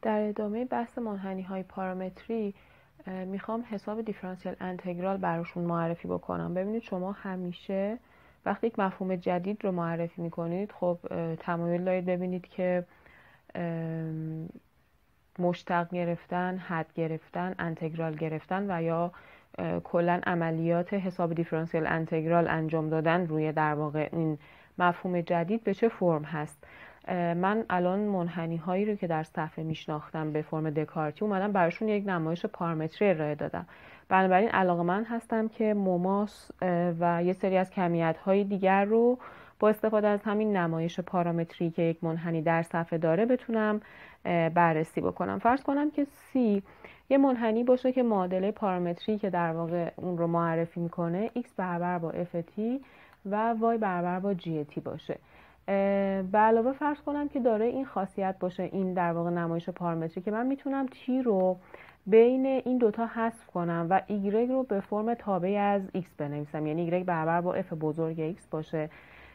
در ادامه بحث منحنی‌های پارامتری میخوام حساب دیفرانسیل انتگرال براشون معرفی بکنم. ببینید شما همیشه وقتی یک مفهوم جدید رو معرفی میکنید خب تمایل دارید ببینید که مشتق گرفتن، حد گرفتن، انتگرال گرفتن و یا کلا عملیات حساب دیفرانسیل انتگرال انجام دادن روی در واقع این مفهوم جدید به چه فرم هست. من الان منحنی هایی رو که در صفحه میشناختم به فرم دکارتی اومدم براشون یک نمایش پارامتری ارائه دادم. بنابراین علاقه‌مند هستم که موماس و یه سری از کمیت های دیگر رو با استفاده از همین نمایش پارامتری که یک منحنی در صفحه داره بتونم بررسی بکنم. فرض کنم که C یه منحنی باشه که معادله پارامتری که در واقع اون رو معرفی میکنه x برابر با ft و y برابر با gt باشه. به علاوه فرض کنم که داره این خاصیت باشه، این در واقع نمایش پارامتری، که من میتونم t رو بین این دوتا حذف کنم و y رو به فرم تابع از x بنویسم، یعنی y برابر با f بزرگ x باشه.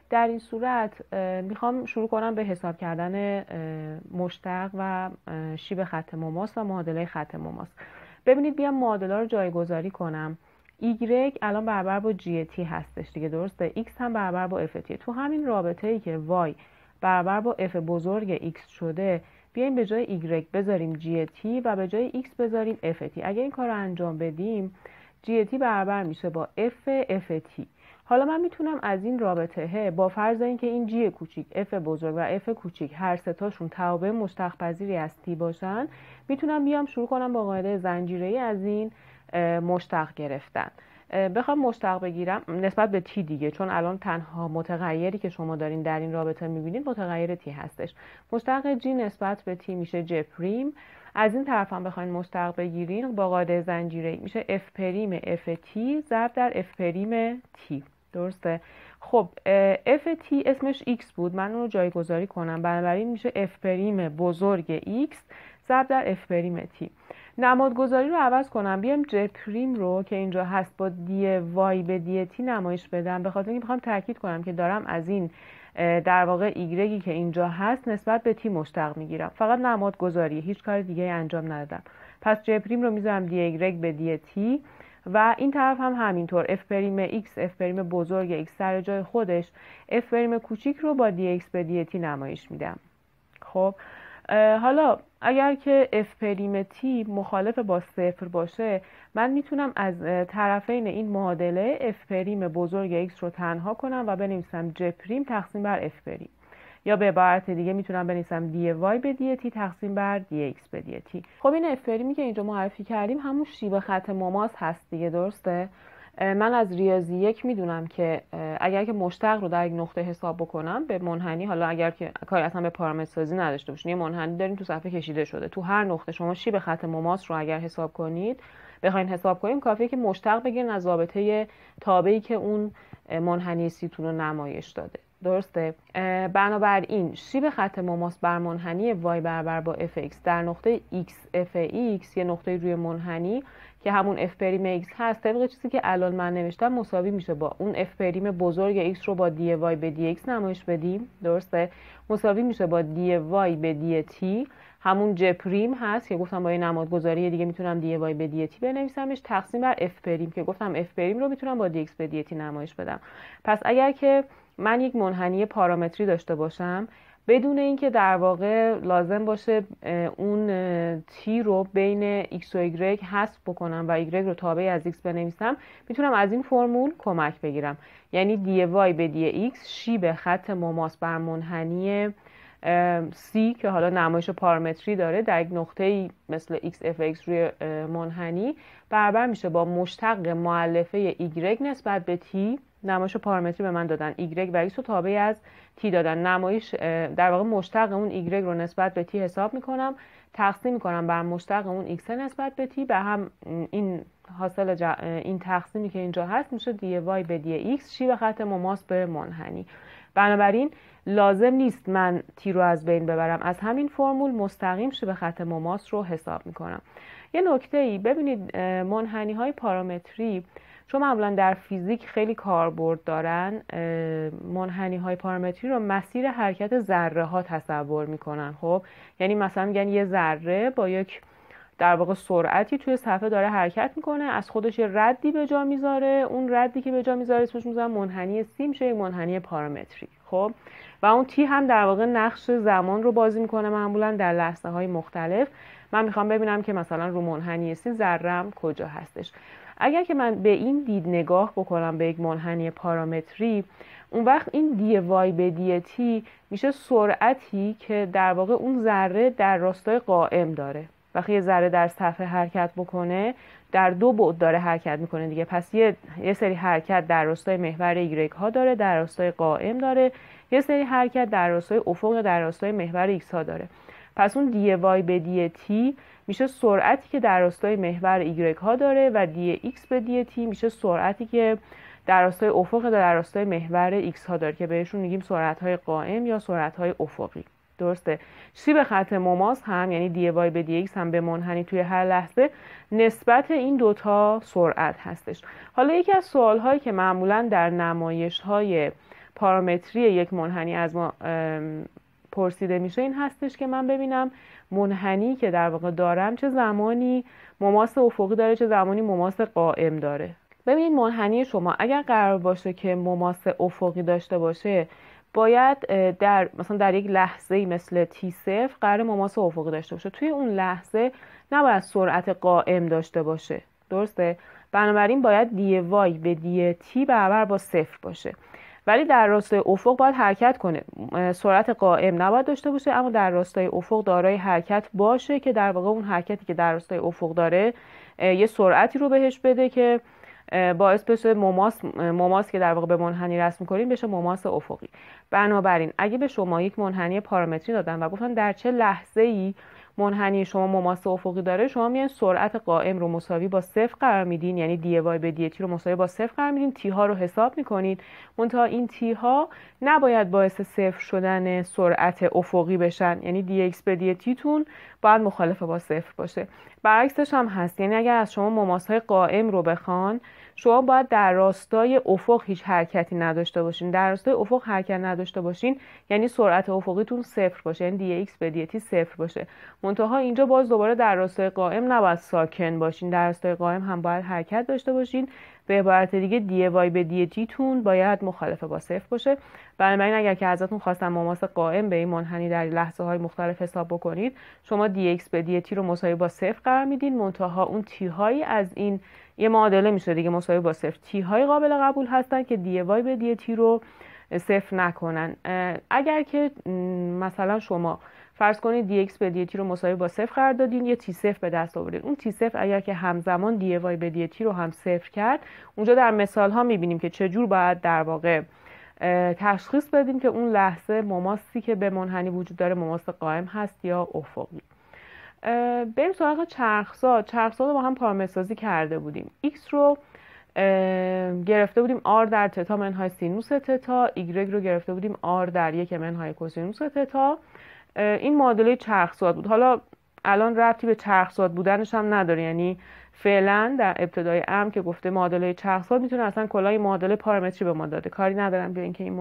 در این صورت میخوام شروع کنم به حساب کردن مشتق و شیب خط موماس و معادله خط موماس. ببینید بیام معادله رو جایگذاری کنم. y الان برابر با gt هستش دیگه، درسته؟ x هم برابر با ft. تو همین رابطه ای که y برابر با f بزرگ x شده، بیایم به جای y بذاریم gt و به جای x بذاریم ft. اگه این کار رو انجام بدیم gt برابر میشه با ft. حالا من میتونم از این رابطه با فرض اینکه این g کوچیک، f بزرگ و f کوچیک هر سه تاشون توابع مشتق پذیری از t باشن، میتونم بیام شروع کنم با قاعده زنجیره‌ای از این مشتق گرفتن. بخوام مشتق بگیرم نسبت به t دیگه، چون الان تنها متغیری که شما دارین در این رابطه میبینید متغیر t هستش. مشتق g نسبت به t میشه j پریم. از این طرف هم بخواین مشتق بگیرین با قاعده زنجیره‌ای میشه f پریم ft ضرب در f پریم t. درسته؟ خب ft اسمش x بود، من اون رو جایگذاری کنم، بنابراین میشه f پریم بزرگ x ضرب در f پریم t. نمادگذاری رو عوض کنم، بیام j پریم رو که اینجا هست با دی y به دی t نمایش بدم، به خاطر اینکه میخوام تاکید کنم که دارم از این در واقع ایگرگی که اینجا هست نسبت به تی مشتق میگیرم. فقط نمادگذاری، هیچ کار دیگه انجام ندادم. پس j پریم رو میذارم دی ایگرگ به دی تی و این طرف هم همینطور f پریم x، f پریم بزرگ x سر جای خودش، f پریم کوچیک رو با دی x به دی تی نمایش میدم. خب حالا اگر که f پریم t مخالف با صفر باشه، من میتونم از طرفین این معادله f پریم بزرگ x رو تنها کنم و بنویسم j پریم تقسیم بر f پریم، یا به عبارت دیگه میتونم بنویسم دی y به دی تی تقسیم بر دی x به دی تی. خب این f پریمی که اینجا معرفی کردیم همون شیب خط موماس هست دیگه، درسته؟ من از ریاضی 1 میدونم که اگر که مشتق رو در یک نقطه حساب بکنم به منحنی، حالا اگر که کاری اصلا به پارامتر سازی نداشته باشین، یه منحنی داریم تو صفحه کشیده شده، تو هر نقطه شما شیب خط موماس رو اگر حساب کنید، بخواین حساب کنیم کافیه که مشتق بگیرین از رابطه تابعی که اون منحنی سیتون رو نمایش داده. درسته؟ بنابراین شیب خط موماس بر منحنی y برابر با fx در نقطه x fx، یه نقطه روی منحنی که همون f پریم x هست، طبق چیزی که الان من نوشتم مساوی میشه با اون f پریم بزرگ x رو با دی y به دی x نمایش بدیم. درسته؟ مساوی میشه با دی y به دی t، همون j پریم هست که گفتم با این نمادگذاری دیگه میتونم دی y به دی t بنویسمش، تقسیم بر f پریم که گفتم f پریم رو میتونم با دی x به دی t نمایش بدم. پس اگر که من یک منحنی پارامتری داشته باشم بدون اینکه در واقع لازم باشه اون تی رو بین x و y حذف بکنم و y رو تابع از x بنویسم، میتونم از این فرمول کمک بگیرم، یعنی دی y به دی x شیب خط موماس بر منحنی C که حالا نمایش پارامتری داره در یک نقطه‌ای مثل x f x روی منحنی برابر میشه با مشتق مؤلفه y نسبت به t. نمایش پارامتری به من دادن، y و x رو تابع از t دادن، نمایش در واقع مشتق اون y رو نسبت به t حساب میکنم، تقسیم میکنم بر مشتق اون x نسبت به t، به هم این حاصل این تقسیمی که اینجا هست میشه دی y به دی x شیب خط موماس به منحنی. بنابراین لازم نیست من تی رو از بین ببرم، از همین فرمول مستقیم شیب خط موماس رو حساب میکنم. یه نکته ای ببینید، منحنی های پارامتری چون معمولا در فیزیک خیلی کاربرد دارن، منحنی های پارامتری رو مسیر حرکت ذره ها تصور میکنن. خب یعنی مثلا میگن یه ذره با یک در واقع سرعتی توی صفحه داره حرکت میکنه، از خودش ردی به جا میذاره، اون ردی که به جا میذاره اسمش میذارن منحنی سی، میشه یک منحنی پارامتری. خب و اون تی هم در واقع نقش زمان رو بازی میکنه معمولا در لحظه های مختلف. من میخوام ببینم که مثلا رو منحنی سی ذره‌ام کجا هستش. اگر که من به این دید نگاه بکنم به یک منحنی پارامتری، اون وقت این دی وای به دی تی میشه سرعتی که در واقع اون ذره در راستای قائم داره. وقتی یه ذره در صفحه حرکت بکنه در دو بعد داره حرکت میکنه دیگه، پس یه سری حرکت در راستای محور ایگرگ ها داره، در راستای قائم داره، یه سری حرکت در راستای افق یا در راستای محور ایکس ها داره. پس اون دی وای به دی تی میشه سرعتی که در راستای محور ایگرگ ها داره و دی ایکس به دی تی میشه سرعتی که در راستای افق یا در راستای محور ایکس ها داره که بهشون میگیم سرعت های قائم یا سرعت های افقی. درسته؟ شیب خط مماس هم یعنی دی وای به دی ایکس هم به منحنی توی هر لحظه نسبت این دوتا سرعت هستش. حالا یکی از سوال‌هایی که معمولاً در نمایش‌های پارامتری یک منحنی از ما پرسیده میشه این هستش که من ببینم منحنی که در واقع دارم چه زمانی مماس افقی داره، چه زمانی مماس قائم داره. ببینید منحنی شما اگر قرار باشه که مماس افقی داشته باشه، باید مثلا در یک لحظه‌ای مثل تی صفر قرار مماس افقی داشته باشه. توی اون لحظه نباید سرعت قائم داشته باشه. درسته؟ بنابراین باید دی وای به دی تی برابر با صفر باشه. ولی در راستای افق باید حرکت کنه. سرعت قائم نباید داشته باشه، اما در راستای افق دارای حرکت باشه که در واقع اون حرکتی که در راستای افق داره یه سرعتی رو بهش بده که باعث بشه مماس که در واقع به منحنی رسم کنیم بشه مماس افقی. بنابراین اگه به شما یک منحنی پارامتری دادن و گفتن در چه لحظه‌ای منحنی شما مماس افقی داره، شما میان سرعت قائم رو مساوی با صفر قرار میدین، یعنی دی وای به دی تی رو مساوی با صفر قرار میدین، تی ها رو حساب میکنید. منتها این تی ها نباید باعث صفر شدن سرعت افقی بشن، یعنی دی ایکس به دی تی تون باید مخالف با صفر باشه. برعکسش هم هست، یعنی اگر از شما مماس های قائم رو بخوان، شما باید در راستای افق هیچ حرکتی نداشته باشین. در راستای افق حرکت نداشته باشین یعنی سرعت افقیتون صفر باشه، یعنی دی ایکس به دی تی صفر باشه. منتها اینجا باز دوباره در راستای قائم نباید ساکن باشین، در راستای قائم هم باید حرکت داشته باشین. به عبارت دیگه دی وای به دی تی تون باید مخالف با صفر باشه. بنابراین اگر که ازتون خواستن مماس قائم به این منحنی در لحظه های مختلف حساب بکنید، شما دی ایکس به دی تی رو مساوی با صفر قرار میدین. منتها اون تی هایی از این یه معادله میشه دیگه مساوی با صفر، تی های قابل قبول هستن که دی وای به دی تی رو صفر نکنن. اگر که مثلا شما فرض کنید دی ایکس به دی تی رو مساوی با صفر قرار دادین، یه تی صفر به دست آوردین، اون تی صفر اگر که همزمان دی وای به دی تی رو هم صفر کرد، اونجا در مثال ها میبینیم که چجور باید در واقع تشخیص بدیم که اون لحظه مماسی که به منحنی وجود داره مماس قائم هست یا افقی. بریم سراغ چرخزاد رو با هم پارامتر سازی کرده بودیم. x رو گرفته بودیم r در تتا منهای سینوس تتا، y رو گرفته بودیم r در 1 منهای کوسینوس تتا. این معادله چرخزاد بود. حالا الان ربطی به چرخزاد بودنش هم نداره، یعنی فعلا در ابتدای امر که گفته معادله چرخزاد میتونه اصلا کلای معادله پارامتری به ما داده، کاری ندارم به اینکه این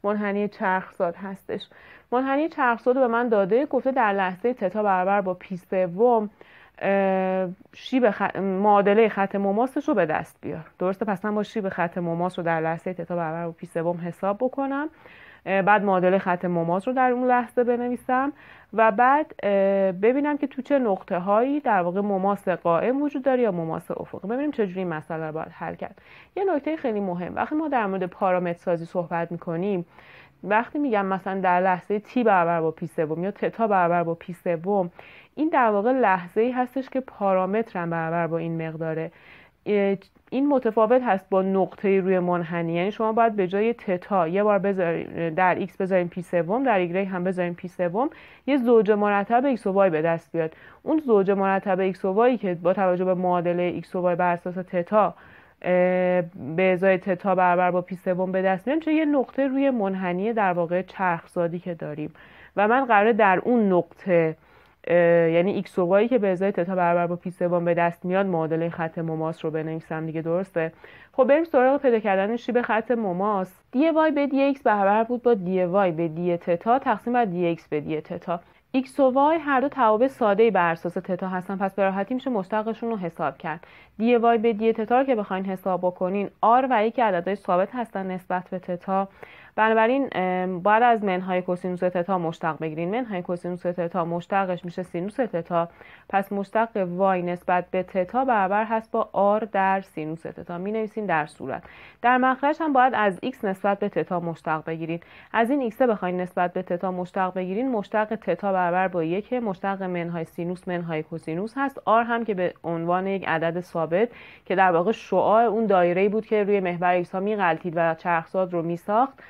منحنی چرخزاد هستش. منحنی چرخزاد رو به من داده، گفته در لحظه تتا برابر با پی سوم شیب معادله خط مماسش رو به دست بیار. درسته؟ پس من با شیب خط مماس رو در لحظه تتا برابر با پی سوم حساب بکنم، بعد معادله خط مماس رو در اون لحظه بنویسم و بعد ببینم که تو چه نقطه هایی در واقع مماس قائم وجود داره یا مماس افقی. ببینیم چجوری این مسئله رو باید حل کرد. یه نکته خیلی مهم، وقتی ما در مورد پارامتر سازی صحبت میکنیم، وقتی میگم مثلا در لحظه تی برابر با پی سوم یا تتا برابر با پی سوم، این در واقع لحظه‌ای هستش که پارامتر هم برابر با این مقداره. این متفاوت هست با نقطه روی منحنی، یعنی شما باید به جای تتا یه بار بذارین در x بذارین پی سوم، در y هم بذارین پی سوم، یه زوج مرتب x و y به دست بیاد. اون زوج مرتب x و y که با توجه به معادله x و y بر اساس تتا به ازای تتا برابر با پی سوم به دست میاد، چون یه نقطه روی منحنی در واقع چرخزادی که داریم و من قراره در اون نقطه یعنی ایکس و وایی که به ازای تتا برابر با پی سوم به دست میاد معادله خط موماس رو بنویسم دیگه، درسته؟ خب بریم سراغ پیدا کردن شیب خط موماس. دی وای به دی ایکس برابر بود با دی وای به دی تتا تقسیم بر دی ایکس به دی تتا. ایکس و وای هر دو توابع ساده‌ای بر اساس تتا هستن، پس به راحتی میشه مشتقشون رو حساب کرد. دی وای به دی تتا رو که بخواین حساب بکنین، آر و یک عددهای ثابت هستن نسبت به تتا، بنابراین باید از منهای کوسینوس تتا مشتق بگیرین. منهای کوسینوس تتا مشتقش میشه سینوس تتا، پس مشتق وای نسبت به تتا برابر هست با آر در سینوس تتا. می نویسین در صورت. در مخرج هم باید از ایکس نسبت به تتا مشتق بگیرین. از این ایکس بخواین نسبت به تتا مشتق بگیرین، مشتق تتا برابر با 1، مشتق منهای سینوس منهای کوسینوس هست. آر هم که به عنوان یک عدد ثابت که در واقع شعاع اون دایره‌ای بود که روی محور ایکس ها میغلطید و چرخزاد رو میساخت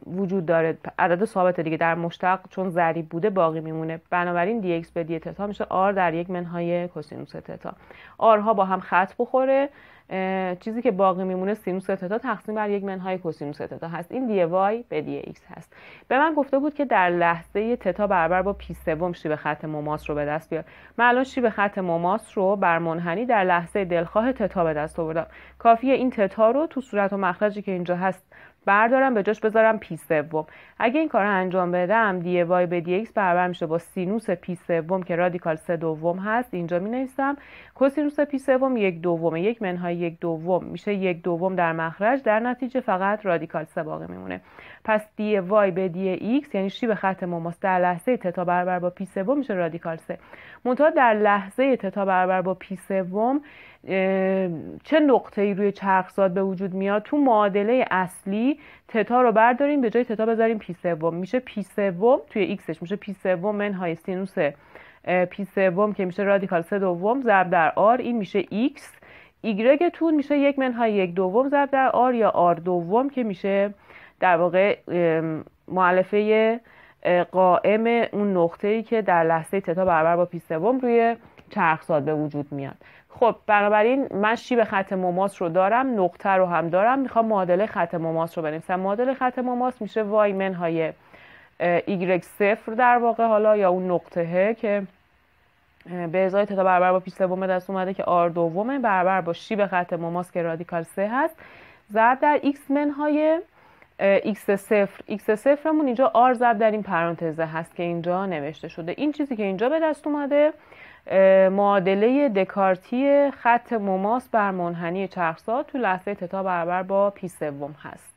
وجود داره، عدد ثابت دیگه در مشتق چون ضریب بوده باقی میمونه. بنابراین دی ایکس به دی تتا میشه آر در 1 منهای کوسینوس تتا. آرها با هم خط بخوره، چیزی که باقی میمونه سینوس تتا تقسیم بر 1 منهای کوسینوس تتا هست. این دی وای به دی ایکس هست. به من گفته بود که در لحظه تتا برابر با پی سوم شیب خط موماس رو به دست بیار. من الان شیب خط موماس رو بر منحنی در لحظه دلخواه تتا به دست آوردم. کافیه این تتا رو تو صورت و مخرجی که اینجا هست بردارم، به جاش بذارم پی سوم. اگه این کار رو انجام بدم، دی وای به دی ایکس برابر میشه با سینوس پی سوم که رادیکال 3/2 هست. اینجا می نویسم کوسینوس پی سوم 1/2، 1 منهای 1/2 میشه 1/2 در مخرج، در نتیجه فقط رادیکال 3 باقی میمونه. پس دی وای به دی ایکس یعنی شیب خط موماس در لحظه تتا برابر با پی سوم میشه رادیکال 3. منتها در لحظه تتا برابر با پی سوم چه نقطه‌ای روی چرخزاد به وجود میاد؟ تو معادله اصلی تتا رو برداریم، به جای تتا بذاریم پی سوم، میشه پی سوم توی ایکسش میشه پی سوم منهای سینوس پی سوم که میشه رادیکال 3/2 ضرب در آر، این میشه ایکس. ایگرگتون میشه 1 منهای 1/2 ضرب در آر یا آر دوم که میشه در واقع مؤلفه قائم اون نقطه‌ای که در لحظه تتا برابر با پی سوم روی چرخزاد به وجود میاد. خب بنابراین من شیب خط موماس رو دارم، نقطه رو هم دارم، میخوام معادله خط موماس رو بنویسم. معادله خط موماس میشه وای منهای ایگرگ صفر در واقع، حالا یا اون نقطه که به ازای تتا برابر با پی سوم دست اومده که آر دومه برابر با شیب خط موماس که رادیکال 3 هست ضرب در ایکس منهای ایکس صفر. ایکس صفرمون اینجا آر ضرب در این پرانتزه هست که اینجا نوشته شده. این چیزی که اینجا به دست اومده معادله دکارتی خط موماس بر منحنی چرخزاد تو لحظه تتا برابر با پی سوم هست.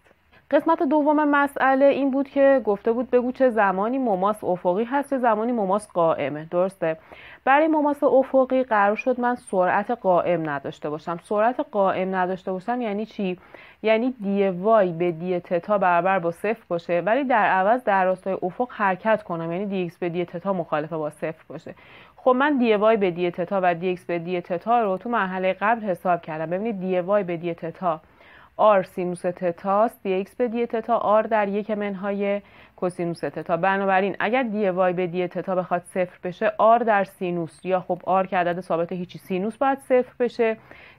قسمت دوم مسئله این بود که گفته بود بگو چه زمانی موماس افقی هست چه زمانی موماس قائمه. درسته؟ برای موماس افقی قرار شد من سرعت قائم نداشته باشم. سرعت قائم نداشته باشم یعنی چی؟ یعنی دی وای به دی تتا برابر با 0 باشه، ولی در عوض در راستای افق حرکت کنم، یعنی دی ایکس به دی تتا مخالف با 0 باشه. خب من دی وای به دی تتا و دی ایکس به دی تتا رو تو مرحله قبل حساب کردم. ببینید دی وای به دی تتا آر سینوس تتاست، دی ایکس به دی تتا آر در 1 منهای کوسینوس تتا. بنابراین اگر دی وای به دی تتا بخواد 0 بشه، آر در سینوس، یا خب آر که عدد ثابت هیچی، سینوس باید 0 بشه.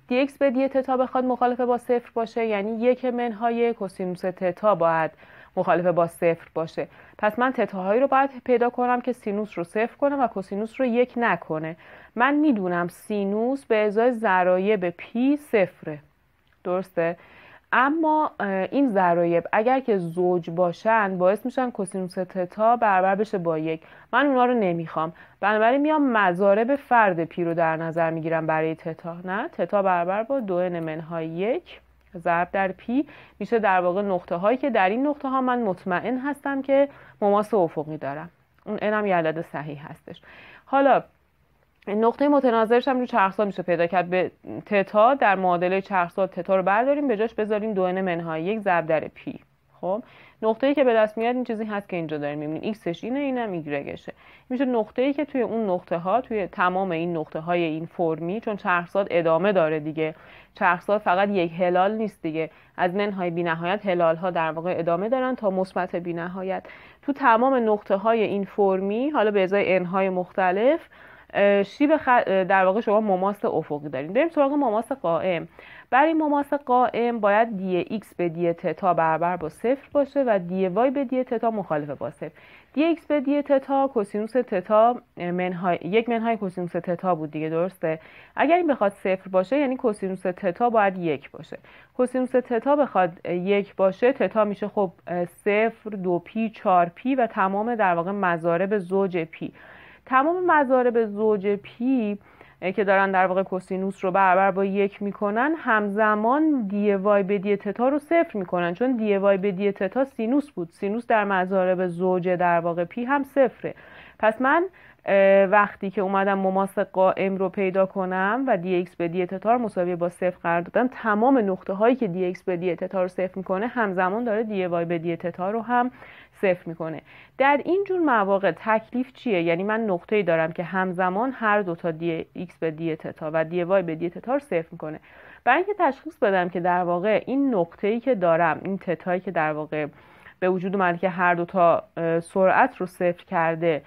دی ایکس به دی تتا بخواد مخالف با 0 باشه، یعنی 1 منهای کوسینوس تتا باید مخالف با 0 باشه. پس من تتاهایی رو باید پیدا کنم که سینوس رو 0 کنه و کوسینوس رو 1 نکنه. من میدونم سینوس به ازای ضرایب پی 0. درسته؟ اما این ضرایب اگر که زوج باشن باعث میشن کوسینوس تتا برابر بشه با 1. من اونا رو نمیخوام، بنابراین میام مضارب فرد پی رو در نظر میگیرم برای تتا. نه، تتا برابر با 2n منهای 1 ضرب در پی میشه در واقع نقطه هایی که در این نقطه ها من مطمئن هستم که موماس افقی دارم. اون n هم یه عدد صحیح هستش. حالا نقطه متناظرش هم رو چرخزاد میشه پیدا کرد. به تتا در معادله چرخزاد تتا رو برداریم، به جاش بذاریم 2n منهای 1 ضرب در پی. خب نقطه‌ای که به دست میاد این چیزی هست که اینجا داریم می‌بینیم، ایکسش اینه، اینم ایگرگشه. میشه نقطه‌ای که توی اون نقطه ها، توی تمام این نقطه های این فرمی، چون چرخزاد ادامه داره دیگه، چرخزاد فقط یک هلال نیست دیگه، از منهای بی‌نهایت هلال ها در واقع ادامه دارن تا مثبت بی‌نهایت. تو تمام نقطه های این فرمی، حالا به ازای n های مختلف، شیب در واقع شما مماس افقی دارین. بریم سراغ مماس قائم. برای مماس قائم باید دی ایکس به دی تتا برابر با 0 باشه و دی وای به دی تتا مخالف با 0. دی ایکس به دی تتا کوسینوس تتا یک منهای کوسینوس تتا بود دیگه، درسته؟ اگر این بخواد 0 باشه یعنی کوسینوس تتا باید 1 باشه. کوسینوس تتا بخواد 1 باشه، تتا میشه خب 0، 2p، 4p و تمام در واقع مضارب زوج پی. تمام مضارب زوج پی که دارن در واقع کوسینوس رو برابر با 1 میکنن، همزمان دی وای به دی تتا رو 0 میکنن، چون دی وای به دی تتا سینوس بود. سینوس در مضارب زوج در واقع پی هم 0. پس من وقتی که اومدم مماس قائم رو پیدا کنم و دی ایکس به دی تتا رو مساوی با 0 قرار دادم، تمام نقطه هایی که دی ایکس به دی تتا رو 0 میکنه همزمان داره دی وای به دی تتا رو هم 0 میکنه. در این جور مواقع تکلیف چیه؟ یعنی من نقطه‌ای دارم که همزمان هر دو تا دی ایکس به دی تتا و دی وای به دی تتا رو 0 میکنه. برای اینکه تشخیص بدم که در واقع این نقطه‌ای که دارم، این تتایی که در واقع به وجود اومده که هر دو تا سرعت رو 0 کرده،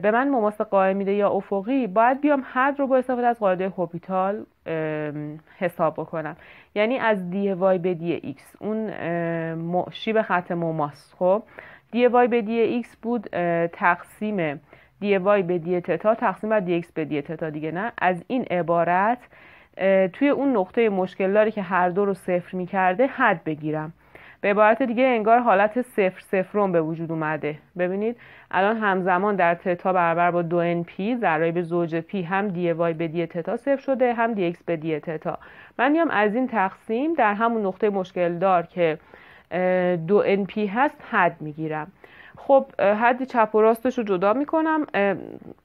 به من مماس قائم میده یا افقی، باید بیام حد رو با استفاده از قاعده هوپیتال حساب بکنم. یعنی از دی وای به دی ایکس، اون شیب خط مماس، خب دی وای به دی ایکس بود تقسیم دی وای به دی تتا تقسیم بر دی ایکس به دی تتا دیگه، نه؟ از این عبارت توی اون نقطه مشکل داری که هر دو رو 0 میکرده حد بگیرم. به عبارت دیگه انگار حالت 0 به وجود اومده. ببینید الان همزمان در تتا برابر با 2np ضرایب زوج پی هم دی وای به دی تتا 0 شده، هم دی ایکس به دی تتا. من میام از این تقسیم در همون نقطه مشکل دار که 2np هست حد میگیرم. خب حد چپ و راستش رو جدا میکنم.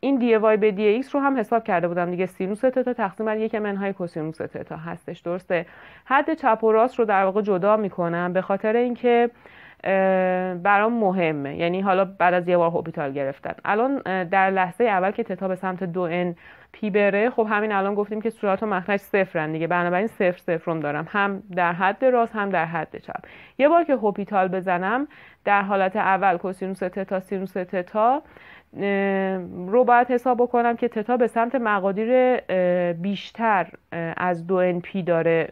این دی وای به دی ایکس رو هم حساب کرده بودم دیگه، سینوس تتا تقسیم بر 1 منهای کوسینوس تتا هستش، درسته؟ حد چپ و راست رو در واقع جدا میکنم به خاطر اینکه برام مهمه. یعنی حالا بعد از یه بار هوپیتال گرفتن، الان در لحظه اول که تتا به سمت 2n پی بره، خب همین الان گفتیم که صورت و مخرج 0 دیگه، بنابراین 0 دارم هم در حد راست هم در حد چپ. یه بار که هوپیتال بزنم در حالت اول کوسینوس تتا سینوس تتا رو باید حساب بکنم که تتا به سمت مقادیر بیشتر از 2np داره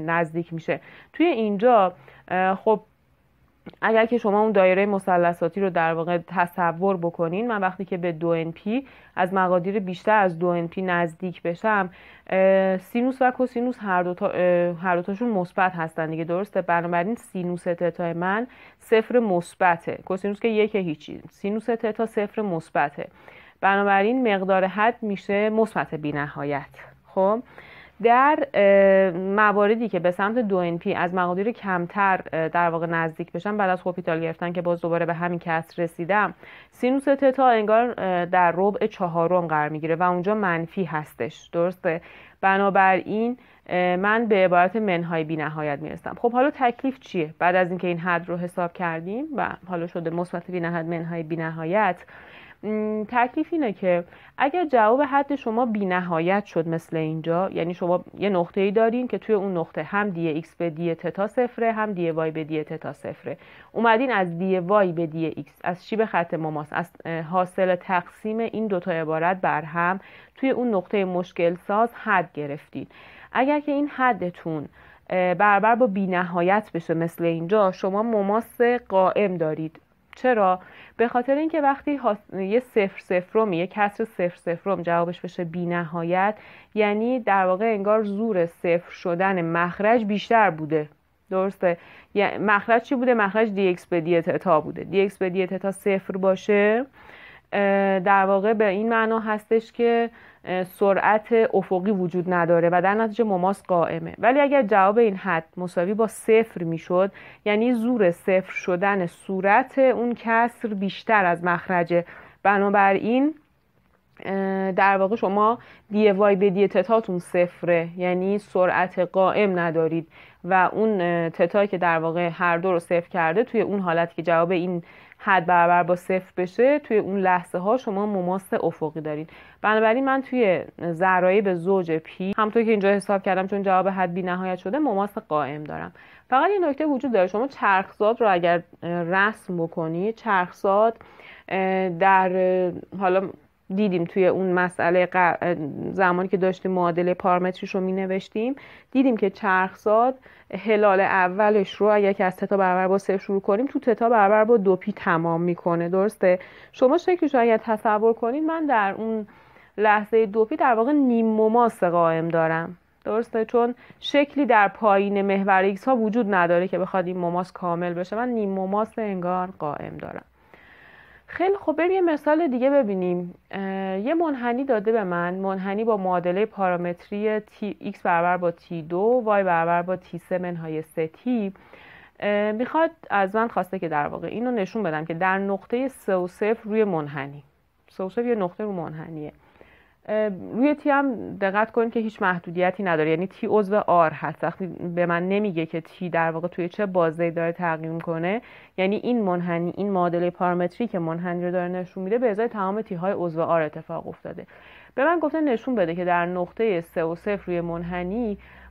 نزدیک میشه. توی اینجا خب اگر که شما اون دایره مثلثاتی رو در واقع تصور بکنین، من وقتی که به 2np از مقادیر بیشتر از 2np نزدیک بشم، سینوس و کوسینوس هر دوتاشون مثبت هستن دیگه، درسته؟ بنابراین سینوس تتا من 0 مثبته، کوسینوس که 1 هیچی، سینوس تتا 0 مثبته، بنابراین مقدار حد میشه مثبت بی‌نهایت. خب در مواردی که به سمت 2np از مقادیر کمتر در واقع نزدیک بشن بعد از هوپیتال گرفتن، که باز دوباره به همین کسر رسیدم، سینوس تتا انگار در ربع 4 قرار میگیره و اونجا منفی هستش، درسته؟ بنابراین من به عبارت منهای بی نهایت میرسم. خب حالا تکلیف چیه؟ بعد از اینکه این حد رو حساب کردیم و حالا شده مثبت بی نهایت منهای بی نهایت، تکلیف اینه که اگر جواب حد شما بی نهایت شد مثل اینجا، یعنی شما یه نقطه‌ای دارین که توی اون نقطه هم دی ایکس به دی تتا 0 هم دی وای به دی تتا 0، اومدین از دی وای به دی ایکس از شیب خط مماس از حاصل تقسیم این دوتا عبارت بر هم توی اون نقطه مشکل ساز حد گرفتین. اگر که این حدتون برابر با بی نهایت بشه مثل اینجا، شما مماس قائم دارید. چرا؟ به خاطر اینکه وقتی یه 0 یه کسر 0 جوابش بشه بی نهایت، یعنی در واقع انگار زور 0 شدن مخرج بیشتر بوده، درسته؟ یعنی مخرج چی بوده؟ مخرج دی ایکس به دی تتا بوده. دی ایکس به دی تتا 0 باشه در واقع به این معنا هستش که سرعت افقی وجود نداره و در نتیجه مماس قائمه. ولی اگر جواب این حد مساوی با 0 میشد، یعنی زور 0 شدن صورت اون کسر بیشتر از مخرجه، بنابراین در واقع شما دی وای به دی تتاتون 0، یعنی سرعت قائم ندارید و اون تتایی که در واقع هر دو رو 0 کرده، توی اون حالت که جواب این حد برابر با 0 بشه، توی اون لحظه ها شما مماس افقی دارید. بنابراین من توی ضرایب زوج پی، همونطور که اینجا حساب کردم چون جواب حد بی نهایت شده، مماس قائم دارم. فقط یه نکته وجود داره، شما چرخزاد رو اگر رسم بکنید، چرخزاد در حالا دیدیم توی اون مسئله زمانی که داشتیم معادله پارامتریش رو می نوشتیم، دیدیم که چرخزاد هلال اولش رو اگر که از تتا برابر با 0 شروع کنیم تو تتا برابر با 2 پی تمام میکنه. درسته؟ شما شکلش رو اگر تصور کنید، من در اون لحظه 2 پی در واقع نیم مماس قائم دارم. درسته؟ چون شکلی در پایین محور ایکس ها وجود نداره که بخواد این مماس کامل بشه، من نیم مماس انگار قائم دارم. خیلی خب، بریم یه مثال دیگه ببینیم. یه منحنی داده به من، منحنی با معادله پارامتری x برابر با t2 y برابر با t3 منهای 3t. میخواد از من خواسته که در واقع اینو نشون بدم که در نقطه 3 و 0 روی منحنی، 3 و 0 یه نقطه رو منحنیه. روی تی هم دقت کنید که هیچ محدودیتی نداره، یعنی تی عضو آر هست. وقتی به من نمیگه که تی در واقع توی چه بازه‌ای داره تغییر میکنه، یعنی این منحنی، این معادله پارامتری که منحنی رو داره نشون میده به ازای تمام تی های عضو آر اتفاق افتاده. به من گفته نشون بده که در نقطه 3 و 0 روی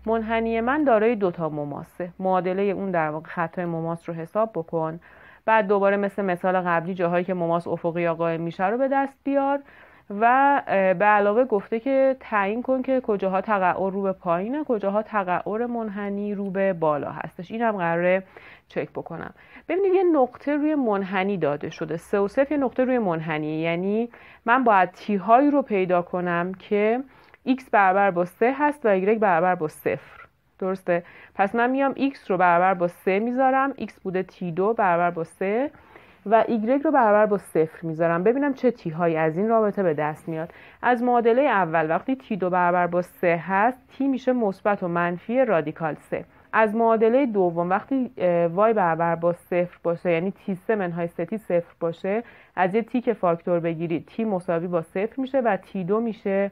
منحنی من دارای 2 تا مماسه. معادله اون در واقع خطای مماس رو حساب بکن، بعد دوباره مثل مثال قبلی جاهایی که مماس افقی یا قائم میشه رو به دست بیار و به علاوه گفته که تعیین کن که کجاها تقعر رو به پایینه، کجاها تقعر منحنی رو به بالا هستش. این هم قراره چک بکنم. ببینید یه نقطه روی منحنی داده شده، 3 و 0 یه نقطه روی منحنی، یعنی من باید تی هایی رو پیدا کنم که x برابر با 3 هست و y برابر با 0. درسته؟ پس من میام x رو برابر با 3 میذارم، x بوده t2 برابر با 3 و y رو برابر با 0 میذارم، ببینم چه تی هایی از این رابطه به دست میاد. از معادله اول وقتی t2 برابر با 3 هست، t میشه مثبت و منفی رادیکال 3. از معادله دوم وقتی y برابر با 0 باشه، یعنی t3 منهای 3t 0 باشه، از یه t که فاکتور بگیرید t مساوی با 0 میشه و t2 میشه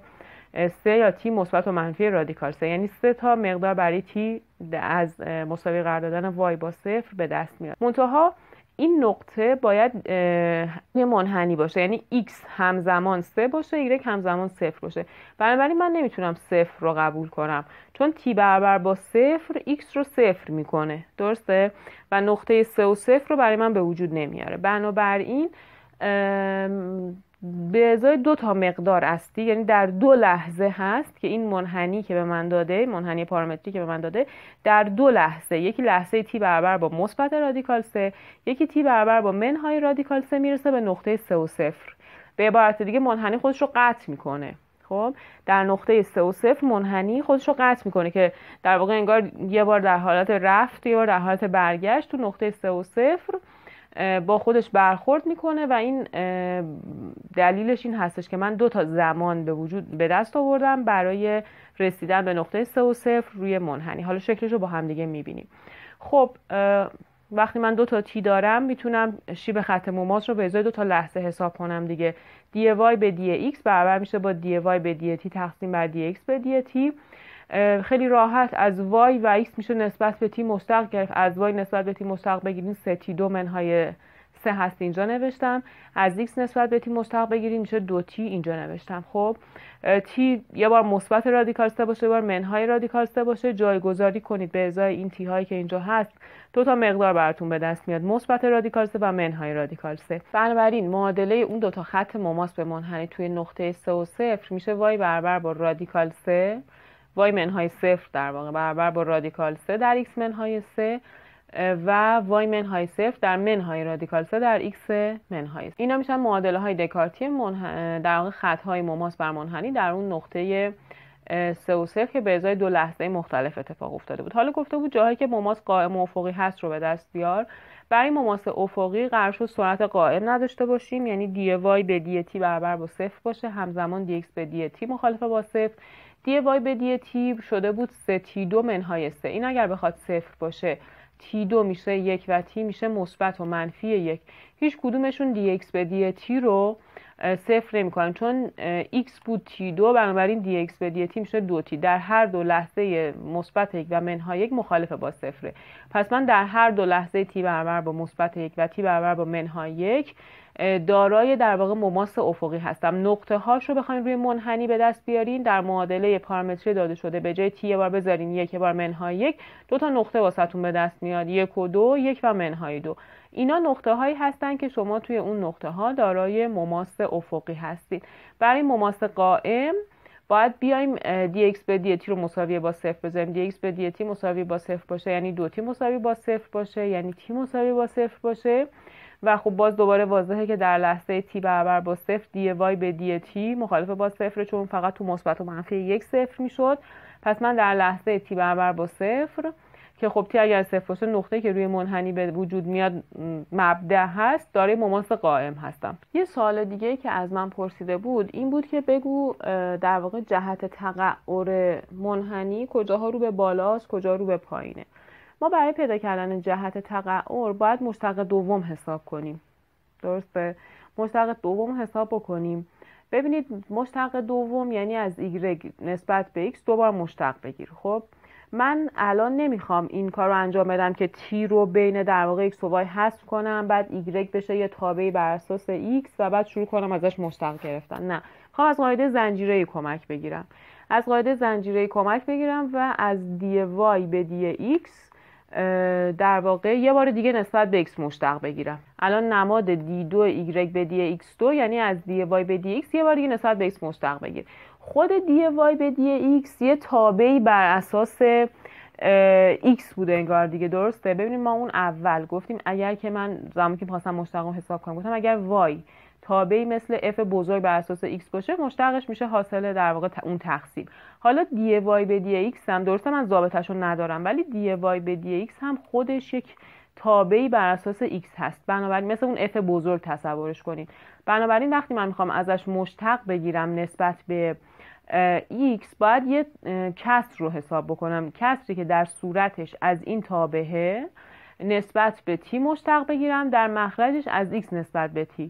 3 یا t مثبت و منفی رادیکال 3، یعنی 3 تا مقدار برای t از مساوی قرار دادن y با 0 به دست میاد. منتها این نقطه باید یه منحنی باشه، یعنی x همزمان 3 باشه، y همزمان 0 باشه. بنابراین من نمیتونم 0 رو قبول کنم، چون t برابر با 0 x رو 0 میکنه. درسته؟ و نقطه 3 و 0 رو برای من به وجود نمیاره. بنابراین به ازای 2 تا مقدار استی، یعنی در 2 لحظه هست که این منحنی که به من داده، منحنی پارامتری که به من داده، در 2 لحظه، یکی لحظه تی برابر با مثبت رادیکال 3، یکی تی برابر با منهای رادیکال 3 میرسه به نقطه 3 و 0. به عبارت دیگه منحنی خودش رو قطع میکنه. خب در نقطه 3 و 0 منحنی خودش رو قطع میکنه که در واقع انگار یه بار در حالت رفت، یه بار در حالت برگشت تو نقطه 3 و 0 با خودش برخورد میکنه و این دلیلش این هستش که من 2 تا زمان به دست آوردم برای رسیدن به نقطه 3 و 0 روی منحنی. حالا شکلش رو با هم دیگه میبینیم. خب وقتی من 2 تا تی دارم میتونم شیب خط مماس رو به ازای 2 تا لحظه حساب کنم دیگه. دی وای به دی ایکس برابر میشه با دی وای به دی تی تقسیم بر دی ایکس به دی تی. خیلی راحت از y و x میشه نسبت به t مستقل گرفت. از y نسبت به t مستقل بگیریم 3t2 منهای 3 هست، اینجا نوشتم. از x نسبت به t مستقل بگیریم میشه 2t، اینجا نوشتم. خب t یه بار مثبت رادیکال 3 باشه، یه بار منهای رادیکال 3 باشه، جایگذاری کنید به ازای این t هایی که اینجا هست. 2 تا مقدار براتون به دست میاد، مثبت رادیکال 3 و منهای رادیکال 3. بنابراین معادله اون 2 تا خط مماس به منحنی توی نقطه 3 و 0 میشه y برابر با رادیکال 3، y منهای 0 در واقع برابر با رادیکال 3 در x منهای 3 و y منهای 0 در منهای رادیکال 3 در x منهای 3. اینا میشن معادله های دکارتی در واقع خط های مماس بر منحنی در اون نقطه 3 و 0 که به ازای 2 لحظه مختلف اتفاق افتاده بود. حالا گفته بود جاهایی که مماس قائم و افقی هست رو به دست بیار. برای مماس افقی قرار شد سرعت قائم نداشته باشیم، یعنی دی وای به دی تی برابر با 0 باشه، همزمان دی ایکس به دی تی مخالفه با 0. دی وای به دی تی شده بود 3t2 منهای 3. این اگر بخواد 0 باشه t2 میشه 1 و t میشه مثبت و منفی 1. هیچ کدومشون دی ایکس به دی تی رو 0 نمی‌کنن، چون x بود t2، بنابراین دی ایکس به دی تی میشه 2t. در هر 2 لحظه مثبت 1 و منهای 1 مخالفه با 0. پس من در هر 2 لحظه t برابر با مثبت 1 و t برابر با منهای 1 دارای در واقع مماس افقی هستم. نقطه هاش رو بخواید روی منحنی به دست بیارین، در معادله پارامتری داده شده به جای تی یه بار بذارین 1 بار منهای 1، 2 تا نقطه واسهتون به دست میاد، 1 و 2، 1 و منهای 2. اینا نقطه هایی هستن که شما توی اون نقطه ها دارای مماس افقی هستید. برای مماس قائم باید بیایم dx به dt رو مساوی با 0 بذاریم. dx به dt مساوی با 0 باشه یعنی 2t مساوی با 0 باشه، یعنی t مساوی با 0 باشه. و خب باز دوباره واضحه که در لحظه t برابر با 0 dy به dt مخالف با 0 چون فقط تو مثبت و منفی 1 0 میشد. پس من در لحظه t برابر با 0 که خب تی اگر 0 باشه نقطه که روی منحنی به وجود میاد مبدأ هست، دارای مماس قائم هستم. یه سوال دیگه که از من پرسیده بود این بود که بگو در واقع جهت تقعر منحنی کجاها رو به بالاست کجا رو به پایینه. ما برای پیدا کردن جهت تقعر باید مشتق دوم حساب کنیم. درسته؟ مشتق دوم حساب بکنیم. ببینید مشتق دوم یعنی از y نسبت به x دوبار مشتق بگیر. خب من الان نمیخوام این کار رو انجام بدم که t رو بین در واقع x و y حذف کنم، بعد y بشه یه تابعی بر اساس x و بعد شروع کنم ازش مشتق گرفتن. نه، میخوام از قاعده زنجیره‌ای کمک بگیرم. از قاعده زنجیره‌ای کمک بگیرم و از dy به dx در واقع یه بار دیگه نسبت به x مشتق بگیرم. الان نماد d2y به dx2 یعنی از dy به dx یه بار دیگه نسبت به x مشتق بگیر. خود dy به dx یه تابعی بر اساس x بوده انگار دیگه. درسته؟ ببینید ما اون اول گفتیم اگر که من زمانی که می‌خواستم مشتقم حساب کنم گفتم اگر y تابعی مثل f بزرگ بر اساس x باشه مشتقش میشه حاصل در واقع اون تقسیم. حالا dy به dx هم درسته من ضابطه‌شو ندارم ولی dy به dx هم خودش یک تابعی بر اساس x هست. بنابراین مثل اون f بزرگ تصورش کنید. بنابراین وقتی من میخوام ازش مشتق بگیرم نسبت به x باید یه کسر رو حساب بکنم، کسری که در صورتش از این تابعه نسبت به t مشتق بگیرم، در مخرجش از x نسبت به t.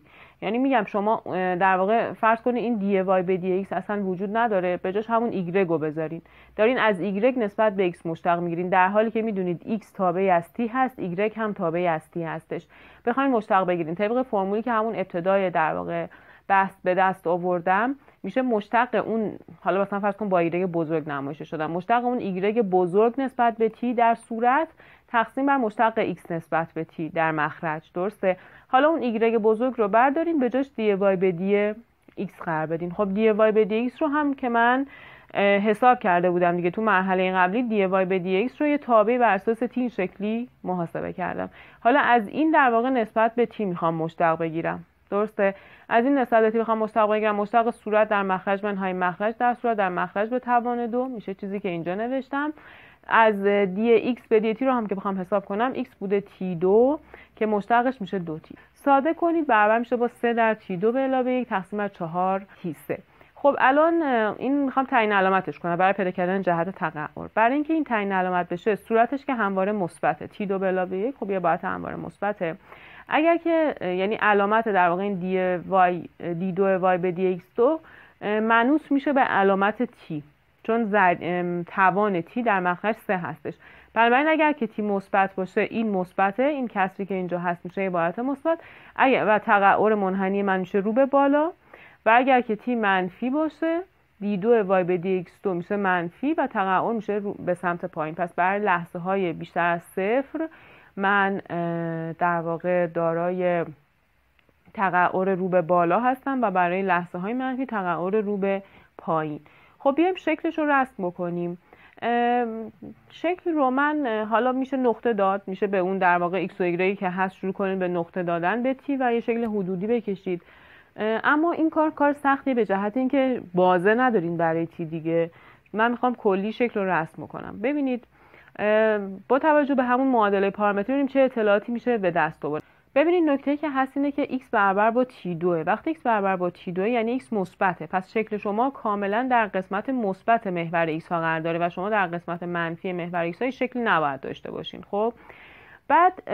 یعنی میگم شما در واقع فرض کنید این dy به dx اصلا وجود نداره، به جاش همون y رو بذارین، دارین از y نسبت به x مشتق میگیرین در حالی که میدونید x تابعی از t هست، y هم تابعی از t هستش. بخواید مشتق بگیرین طبق فرمولی که همون ابتدای در واقع بحث به دست آوردم میشه مشتق اون، حالا مثلا فرض کن با y بزرگ نمایش شدم، مشتق اون y بزرگ نسبت به t در صورت تقسیم بر مشتق x نسبت به t در مخرج. درسته؟ حالا اون y بزرگ رو بردارین به جاش dy به dx قرار بدین. خب dy به dx رو هم که من حساب کرده بودم دیگه تو مرحله قبلی dy به dx رو یه تابع بر اساس t این شکلی محاسبه کردم. حالا از این در واقع نسبت به t میخوام مشتق بگیرم. درسته؟ از این نسبت به t میخوام مشتق بگیرم. مشتق صورت در مخرج منهای مخرج در صورت در مخرج به توان 2 میشه چیزی که اینجا نوشتم. از dx به dt رو هم که بخوام حساب کنم x بوده t2 که مشتقش میشه 2t. ساده کنید برابر میشه با 3 در t2 به علاوه 1 تقسیم بر 4 t3. خب الان این میخوام تعیین علامتش کنم برای پیدا کردن جهت تقعر. برای اینکه این تعیین علامت بشه صورتش که همواره مثبته t2 به علاوه 1 خب یه باعث همواره مثبته. اگر که یعنی علامت در واقع این d2y به dx2 منوط میشه به علامت t چون توان t در مخرج 3 هستش. بنابراین اگر که t مثبت باشه این مثبته، این کسری که اینجا هست میشه عبارت مثبت و تقعر منحنی من میشه رو به بالا، و اگر که t منفی باشه d2y به dx2 میشه منفی و تقعر میشه به سمت پایین. پس برای لحظه های بیشتر از 0 من در واقع دارای تقعر رو به بالا هستم و برای لحظه های منفی تقعر رو به پایین. خب بیایم شکلش رو رسم بکنیم. شکل رو من حالا میشه نقطه داد، میشه به اون در واقع x و y که هست شروع کنید به نقطه دادن به t و یه شکل حدودی بکشید. اما این کار سختیه به جهت اینکه بازه ندارین برای t دیگه. من میخوام کلی شکل رو رسم کنم. ببینید با توجه به همون معادله پارامتری ببینیم چه اطلاعاتی میشه به دست آورد. ببینید نکته که هست اینه که x برابر با t2. وقتی x برابر با t2 یعنی x مثبته، پس شکل شما کاملا در قسمت مثبت محور x ها قرار داره و شما در قسمت منفی محور x های شکل نباید داشته باشین. خب بعد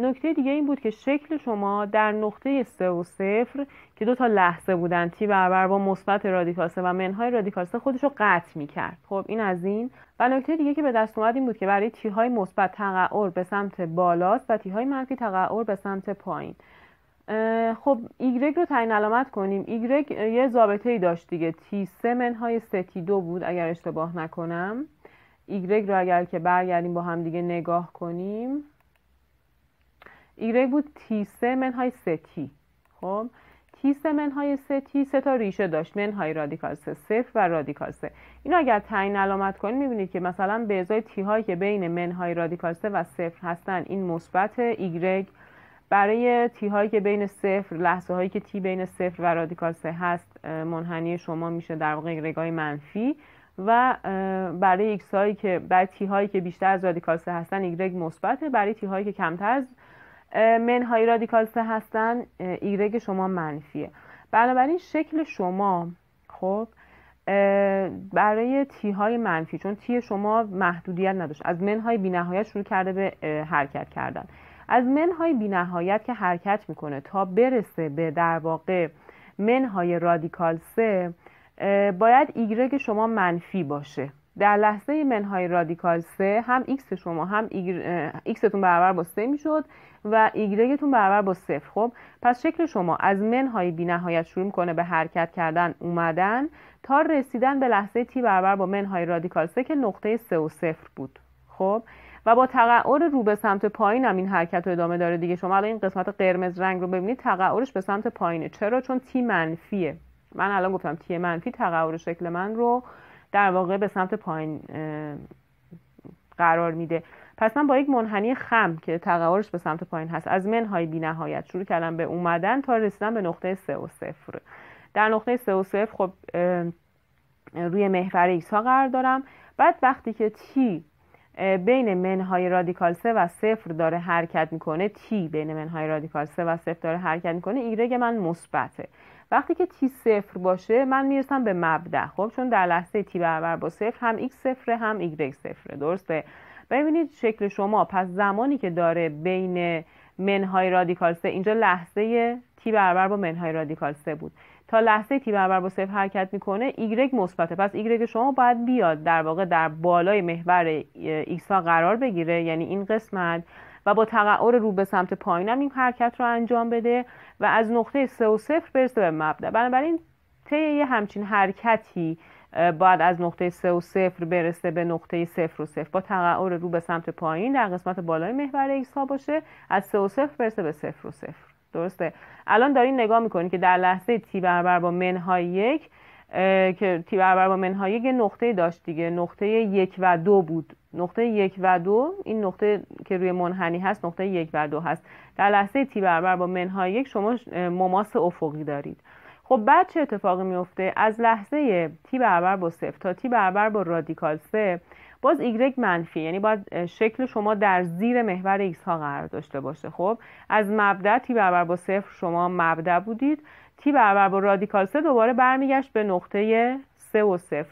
نکته دیگه این بود که شکل شما در نقطه 3 و 0 که دو تا لحظه بودن t برابر با مثبت رادیکال 3 و منهای رادیکال 3 خودش رو قطع می‌کرد. خب این از این. و نکته دیگه که به دست اومد این بود که برای t های مثبت تقعر به سمت بالاست و t های منفی تقعر به سمت پایین. خب ایگرگ رو تعیین علامت کنیم. ایگرگ یه ضابطه‌ای داشت دیگه، T3 منهای 3T2 بود اگر اشتباه نکنم. ایگرگ رو اگر که برگردیم با هم دیگه نگاه کنیم، ایگرگ بود T3 منهای 3T. خب T3 منهای 3T 3 تا ریشه داشت، منهای رادیکال 3 0 و رادیکال 3. اینو اگر تعیین علامت کنیم میبینید که مثلا به ازای T هایی که بین منهای رادیکال 3 و 0 هستن این مثبت، ایگرگ برای تی هایی که بین 0 لحظه هایی که تی بین 0 و رادیکال 3 هست منحنی شما میشه در واقع ایگرگ‌های منفی، و برای ایکس هایی که برای تی هایی که بیشتر از رادیکال 3 هستن ایگرگ مثبته، برای تی هایی که کمتر از منهای رادیکال 3 هستن ایگرگ شما منفیه. بنابراین شکل شما خب برای تی های منفی، چون تی شما محدودیت نداشت، از منهای بی‌نهایت شروع کرده به حرکت کردن، از منهای بی‌نهایت که حرکت میکنه تا برسه به در واقع منهای رادیکال 3 باید ایگرگ شما منفی باشه. در لحظه منهای رادیکال 3 هم ایکس شما هم ایکستون برابر با 3 میشد و ایگرگتون برابر با 0. خب پس شکل شما از منهای بی‌نهایت شروع میکنه به حرکت کردن اومدن تا رسیدن به لحظه تی برابر با منهای رادیکال 3 که نقطه 3 و 0 بود. خب و با تقعر رو به سمت پایین هم این حرکت رو ادامه داره دیگه. شما الان این قسمت قرمز رنگ رو ببینید، تقعرش به سمت پایینه. چرا؟ چون تی منفیه. من الان گفتم تی منفی تقعر شکل من رو در واقع به سمت پایین قرار میده. پس من با یک منحنی خم که تقعرش به سمت پایین هست از منهای بی‌نهایت شروع کردم به اومدن تا رسیدن به نقطه 3 و 0. در نقطه 3 و 0 خب روی محور ایکس ها قرار دارم. بعد وقتی که تی بین منهای رادیکال 3 و 0 داره حرکت میکنه، تی بین منهای رادیکال 3 و 0 داره حرکت میکنه، ایگرگ من مثبته. وقتی که تی 0 باشه من میرسم به مبدأ. خب چون در لحظه تی برابر با 0 هم ایکس 0 هم ایگرگ 0. درسته؟ ببینید شکل شما پس زمانی که داره بین منهای رادیکال 3، اینجا لحظه تی برابر با منهای رادیکال 3 بود، تا لحظه تی برابر با 0 حرکت میکنه، ایگرگ مثبته. پس ایگرگ شما باید بیاد در واقع در بالای محور ایکس ها قرار بگیره، یعنی این قسمت، و با تقعر رو به سمت پایین هم این حرکت رو انجام بده و از نقطه 3 و 0 برسه به مبدأ. بنابراین طی یه همچین حرکتی باید از نقطه 3 و 0 برسه به نقطه 0 و 0 با تقعر رو به سمت پایین در قسمت بالای محور ایکس ها باشه، از 3 و 0 برسه به 0 و 0. درسته؟ الان دارین نگاه میکنین که در لحظه تی برابر با منهای 1 که تی برابر با منهای 1 نقطه داشت دیگه، نقطه 1 و 2 بود. نقطه 1 و 2 این نقطه که روی منحنی هست نقطه 1 و 2 هست. در لحظه تی برابر با منهای 1 شما مماس افقی دارید. خب بعد چه اتفاقی میفته؟ از لحظه تی برابر با 0 تا تی برابر با رادیکال 3 باز ایگرگ منفی، یعنی باید شکل شما در زیر محور ایکس ها قرار داشته باشه. خب از مبدأ تی برابر با 0 شما مبدأ بودید، تی برابر با رادیکال 3 دوباره برمیگشت به نقطه 3 و 0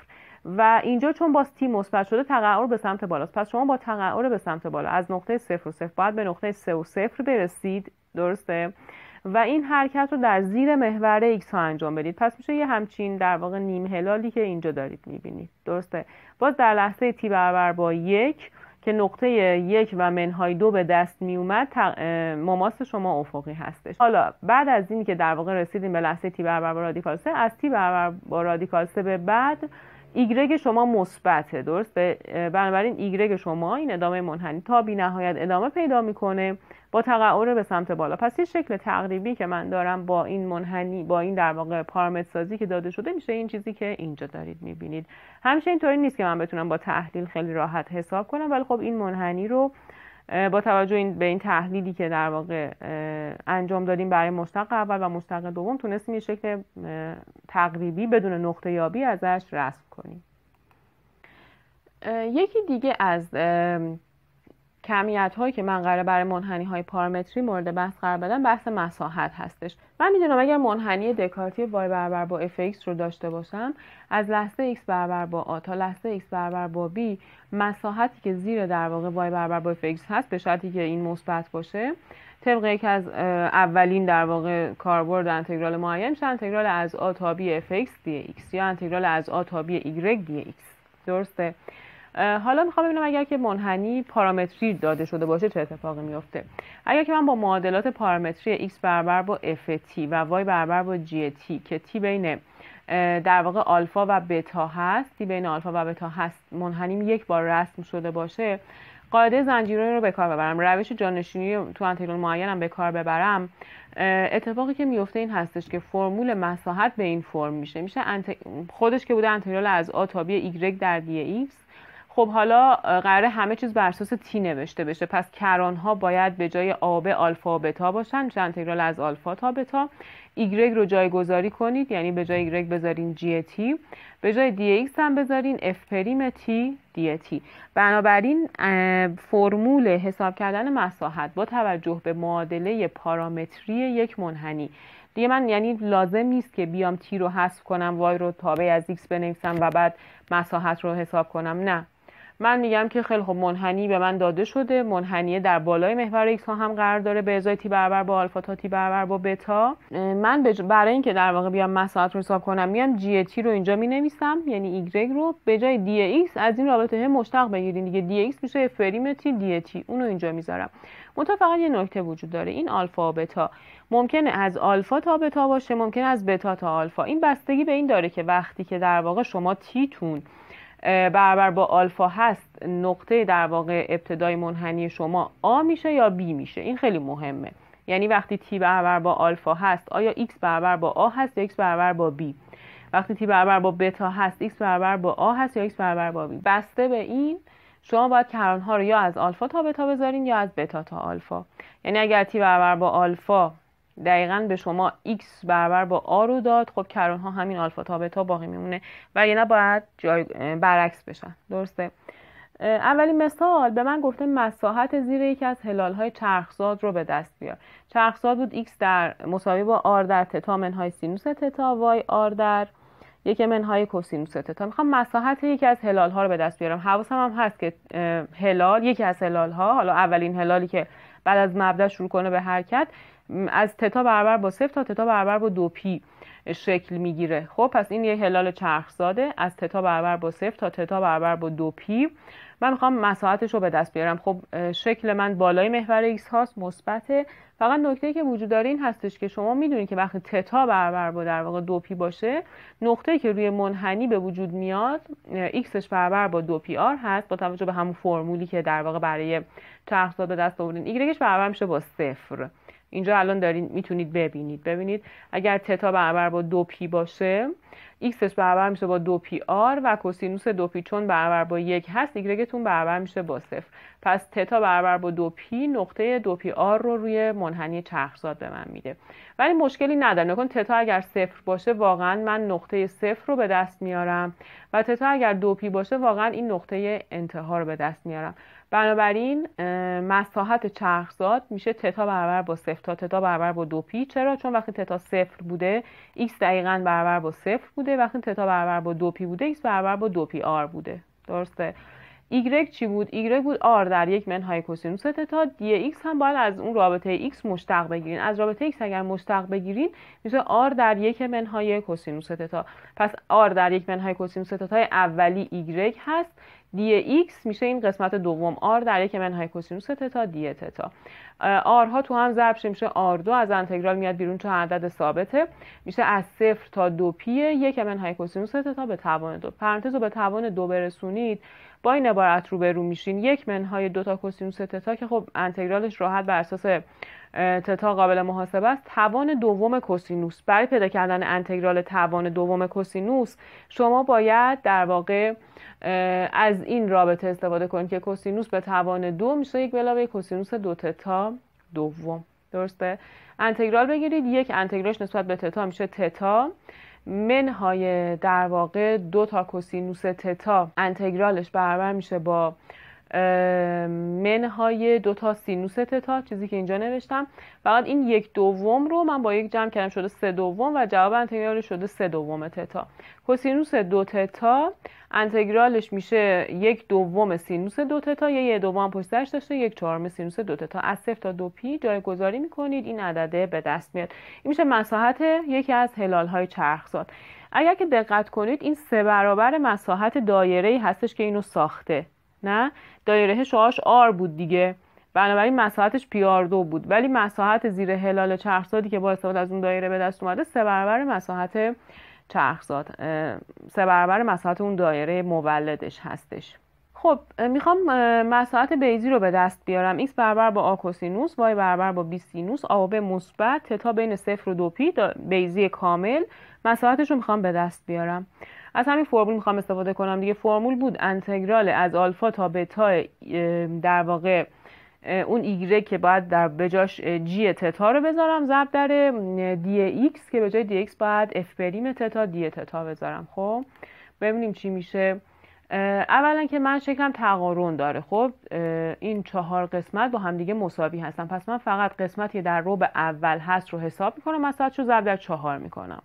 و اینجا چون باز تی مثبت شده تقعر به سمت بالاست. پس شما با تقعر به سمت بالا از نقطه 0 و 0 باید به نقطه 3 و 0 برسید. درسته؟ و این حرکت رو در زیر محور ایکس ها انجام بدید. پس میشه یه همچین در واقع نیم هلالی که اینجا دارید میبینید. درسته؟ باز در لحظه تی برابر با 1 که نقطه 1 و منهای 2 به دست میومد مماس شما افقی هستش. حالا بعد از اینی که در واقع رسیدیم به لحظه تی برابر با رادیکال 3، از تی برابر با رادیکال 3 به بعد ایگرگ شما مثبته. درسته؟ بنابراین ایگرگ شما این ادامه منحنی تا بی نهایت ادامه پیدا میکنه با تقعر به سمت بالا. پس یه شکل تقریبی که من دارم با این منحنی، با این در واقع پارامتر سازی که داده شده، میشه این چیزی که اینجا دارید میبینید. همیشه اینطوری نیست که من بتونم با تحلیل خیلی راحت حساب کنم، ولی خب این منحنی رو با توجه به این تحلیلی که در واقع انجام دادیم برای مشتق اول و مشتق دوم تونستیم یه شکل تقریبی بدون نقطه یابی ازش رسم کنیم. یکی دیگه از کمیت هایی که من قراره برای منحنی های پارامتری مورد بحث قرار بدم بحث مساحت هستش. من میدونم اگر منحنی دکارتی y برابر با fx رو داشته باشم، از لحظه x برابر با a تا لحظه x برابر با b مساحتی که زیر در واقع y برابر با fx هست، به شرطی که این مثبت باشه، طبق یکی از اولین در واقع کاربرد انتگرال معین میشه انتگرال از a تا b fx dx یا انتگرال از a تا b y dx. درسته؟ حالا میخوام ببینم اگر که منحنی پارامتری داده شده باشه چه اتفاقی میفته. اگر که من با معادلات پارامتری x برابر با ft و y برابر با gt که t بین در واقع آلفا و بتا هست، تی بین آلفا و بتا هست، منحنیم یک بار رسم شده باشه، قاعده زنجیره رو به کار ببرم، روش جانشینی تو انتگرال معینم به کار ببرم، اتفاقی که میفته این هستش که فرمول مساحت به این فرم میشه خودش که بوده انتگرال از a تا b y در dx. خب حالا قراره همه چیز بر اساس تی نوشته بشه، پس کرانها باید به جای آب آلفا و بتا باشن، میشه انتگرال از آلفا تا بتا. ایگرگ رو جایگذاری کنید، یعنی به جای ایگرگ بذارین جی تی، به جای دی ایکس هم بذارین اف پریم تی دی تی. بنابراین فرمول حساب کردن مساحت با توجه به معادله پارامتری یک منحنی دیگه من یعنی لازم نیست که بیام تی رو حذف کنم، وای رو تابع از ایکس بنویسم و بعد مساحت رو حساب کنم. نه، من میگم که خیلی خب منحنی به من داده شده، منحنی در بالای محور ایکس ها هم قرار داره به ازای تی برابر با آلفا تا تی برابر با بتا. من برای اینکه در واقع بیام مساحت رو حساب کنم میام جی تی رو اینجا مینویسم، یعنی ایگرگ رو به جای دی ایکس از این رابطه مشتق بگیرین دیگه، دی ایکس میشه فریم تی دی تی، اونو اینجا میذارم. منتها فقط یه نکته وجود داره، این آلفا و بتا ممکنه از آلفا تا بتا باشه، ممکنه از بتا تا آلفا. این بستگی به این داره که وقتی که در واقع شما تی تون برابر با آلفا هست، نقطه در واقع ابتدای منحنی شما آ میشه یا بی میشه. این خیلی مهمه، یعنی وقتی تی برابر با آلفا هست آیا ایکس برابر با آ هست یا ایکس برابر با بی، وقتی تی برابر با بتا هست ایکس برابر با آ هست یا ایکس برابر با بی. بسته به این شما باید کرانها رو یا از آلفا تا بتا بذارین یا از بتا تا آلفا. یعنی اگر تی برابر با آلفا دقیقاً به شما x برابر با a رو داد، خب کرانها همین آلفا تا بتا باقی میمونه و یعنی باید برعکس بشن. درسته؟ اولین مثال به من گفته مساحت زیر یکی از هلال‌های چرخزاد رو به دست بیار. چرخزاد بود x در مساوی با r در تتا منهای سینوس تتا y r در یک منهای کوسینوس تتا. میخوام مساحت یکی از هلال‌ها رو به دست بیارم. حواسم هم هست که هلال، یکی از هلال‌ها، حالا اولین هلالی که بعد از مبدا شروع کنه به حرکت، از تتا برابر با 0 تا تتا برابر با 2 پی شکل میگیره. خب پس این یه هلال چرخزاده، از تتا برابر با 0 تا تتا برابر با 2 پی. من میخوام مساحتش رو به دست بیارم. خب شکل من بالای محور ایکس هاست، مثبته. فقط نکته‌ای که وجود داره این هستش که شما میدونید که وقتی تتا برابر با در واقع 2 پی باشه، نقطه‌ای که روی منحنی به وجود میاد ایکسش برابر با 2 پی آر هست، با توجه به همون فرمولی که در واقع برای چرخزاد به دست آوردین. ایگرگش برابر میشه با 0. اینجا الان دارین میتونید ببینید اگر تتا برابر با 2 پی باشه ایکسش برابر میشه با 2 پی آر و کوسینوس 2 پی چون برابر با 1 هست ایگرگتون برابر میشه با 0. پس تتا برابر با 2 پی نقطه 2 پی آر رو روی منحنی چرخزاد به من میده. ولی مشکلی نداره، نکن تتا اگر 0 باشه واقعا من نقطه 0 رو به دست میارم و تتا اگر 2 پی باشه واقعا این نقطه انتها رو به دست میارم. بنابراین مساحت چرخزاد میشه تتا برابر با 0 تا تتا برابر با 2 پی. چرا؟ چون وقتی تتا 0 بوده x دقیقاً برابر با 0 بوده، وقتی تتا برابر با 2 پی بوده x برابر با 2 پی آر بوده. درسته؟ y چی بود؟ y بود r در یک منهای کوسینوس تتا. دی x هم باید از اون رابطه x مشتق بگیرین. از رابطه x اگر مشتق بگیرین میشه r در یک منهای کوسینوس تتا. پس r در یک منهای کوسینوس تتا اولی y هست، دی x میشه این قسمت دوم r در یک منهای کوسینوس تتا دی تتا. r ها تو هم ضرب میشه r2 از انتگرال میاد بیرون چون عدد ثابته، میشه از 0 تا 2 پی یک منهای کوسینوس تتا به توان 2. پرانتز رو به توان 2 برسونید با این عبارت رو به رو میشین یک منهای 2 تا کوسینوس تتا که خب انتگرالش راحت بر اساس تتا قابل محاسبه است، توان دوم کوسینوس. برای پیدا کردن انتگرال توان دوم کوسینوس شما باید در واقع از این رابطه استفاده کنید که کوسینوس به توان 2 میشه 1 علاوه کوسینوس 2 تتا دوم. درسته؟ انتگرال بگیرید، یک انتگرالش نسبت به تتا میشه تتا منهای در واقع 2 تا کوسینوس تتا، انتگرالش برابر میشه با منهای 2 تا سینوس تتا، چیزی که اینجا نوشتم. فقط این 1/2 رو من با 1 جمع کردم شده 3/2 و جواب انتگرال شده 3/2 تتا. کوسینوس 2 تتا انتگرالش میشه 1/2 سینوس 2 تتا، یه 1/2 پشت سرش داشته، 1/4 سینوس 2 تتا. از 0 تا 2 جایگذاری میکنید، این عدده به دست میاد. این میشه مساحت یکی از هلال‌های چرخزاد. اگر که دقت کنید این 3 برابر مساحت دایره‌ای هستش که اینو ساخته. نه دایره شعاعش آر بود دیگه، بنابراین مساحتش PR2 بود، ولی مساحت زیر هلال چرخزادی که با استفاده از اون دایره به دست اومده 3 برابر مساحت چرخزاد، 3 برابر مساحت اون دایره مولدش هستش. خب میخوام مساحت بیضی رو به دست بیارم. x برابر با آ کوسینوس، y برابر با b سینوس، آ و ب مثبت، تتا بین 0 و 2 بیضی کامل. مساحتش رو میخوام به دست بیارم. از همین فرمول میخوام استفاده کنم دیگه. فرمول بود انتگرال از آلفا تا بتا، در واقع اون ایگرگ که باید در بجاش جی تتا رو بذارم ضرب در دی ایکس که به جای دی ایکس باید اف پریم تتا دی تتا بذارم. خب ببینیم چی میشه. اولا که من شکلم تقارن داره. خب این 4 قسمت با هم دیگه مساوی هستن، پس من فقط قسمتی در ربع اول هست رو حساب میکنم، مساحتش رو ضرب در 4 میکنم،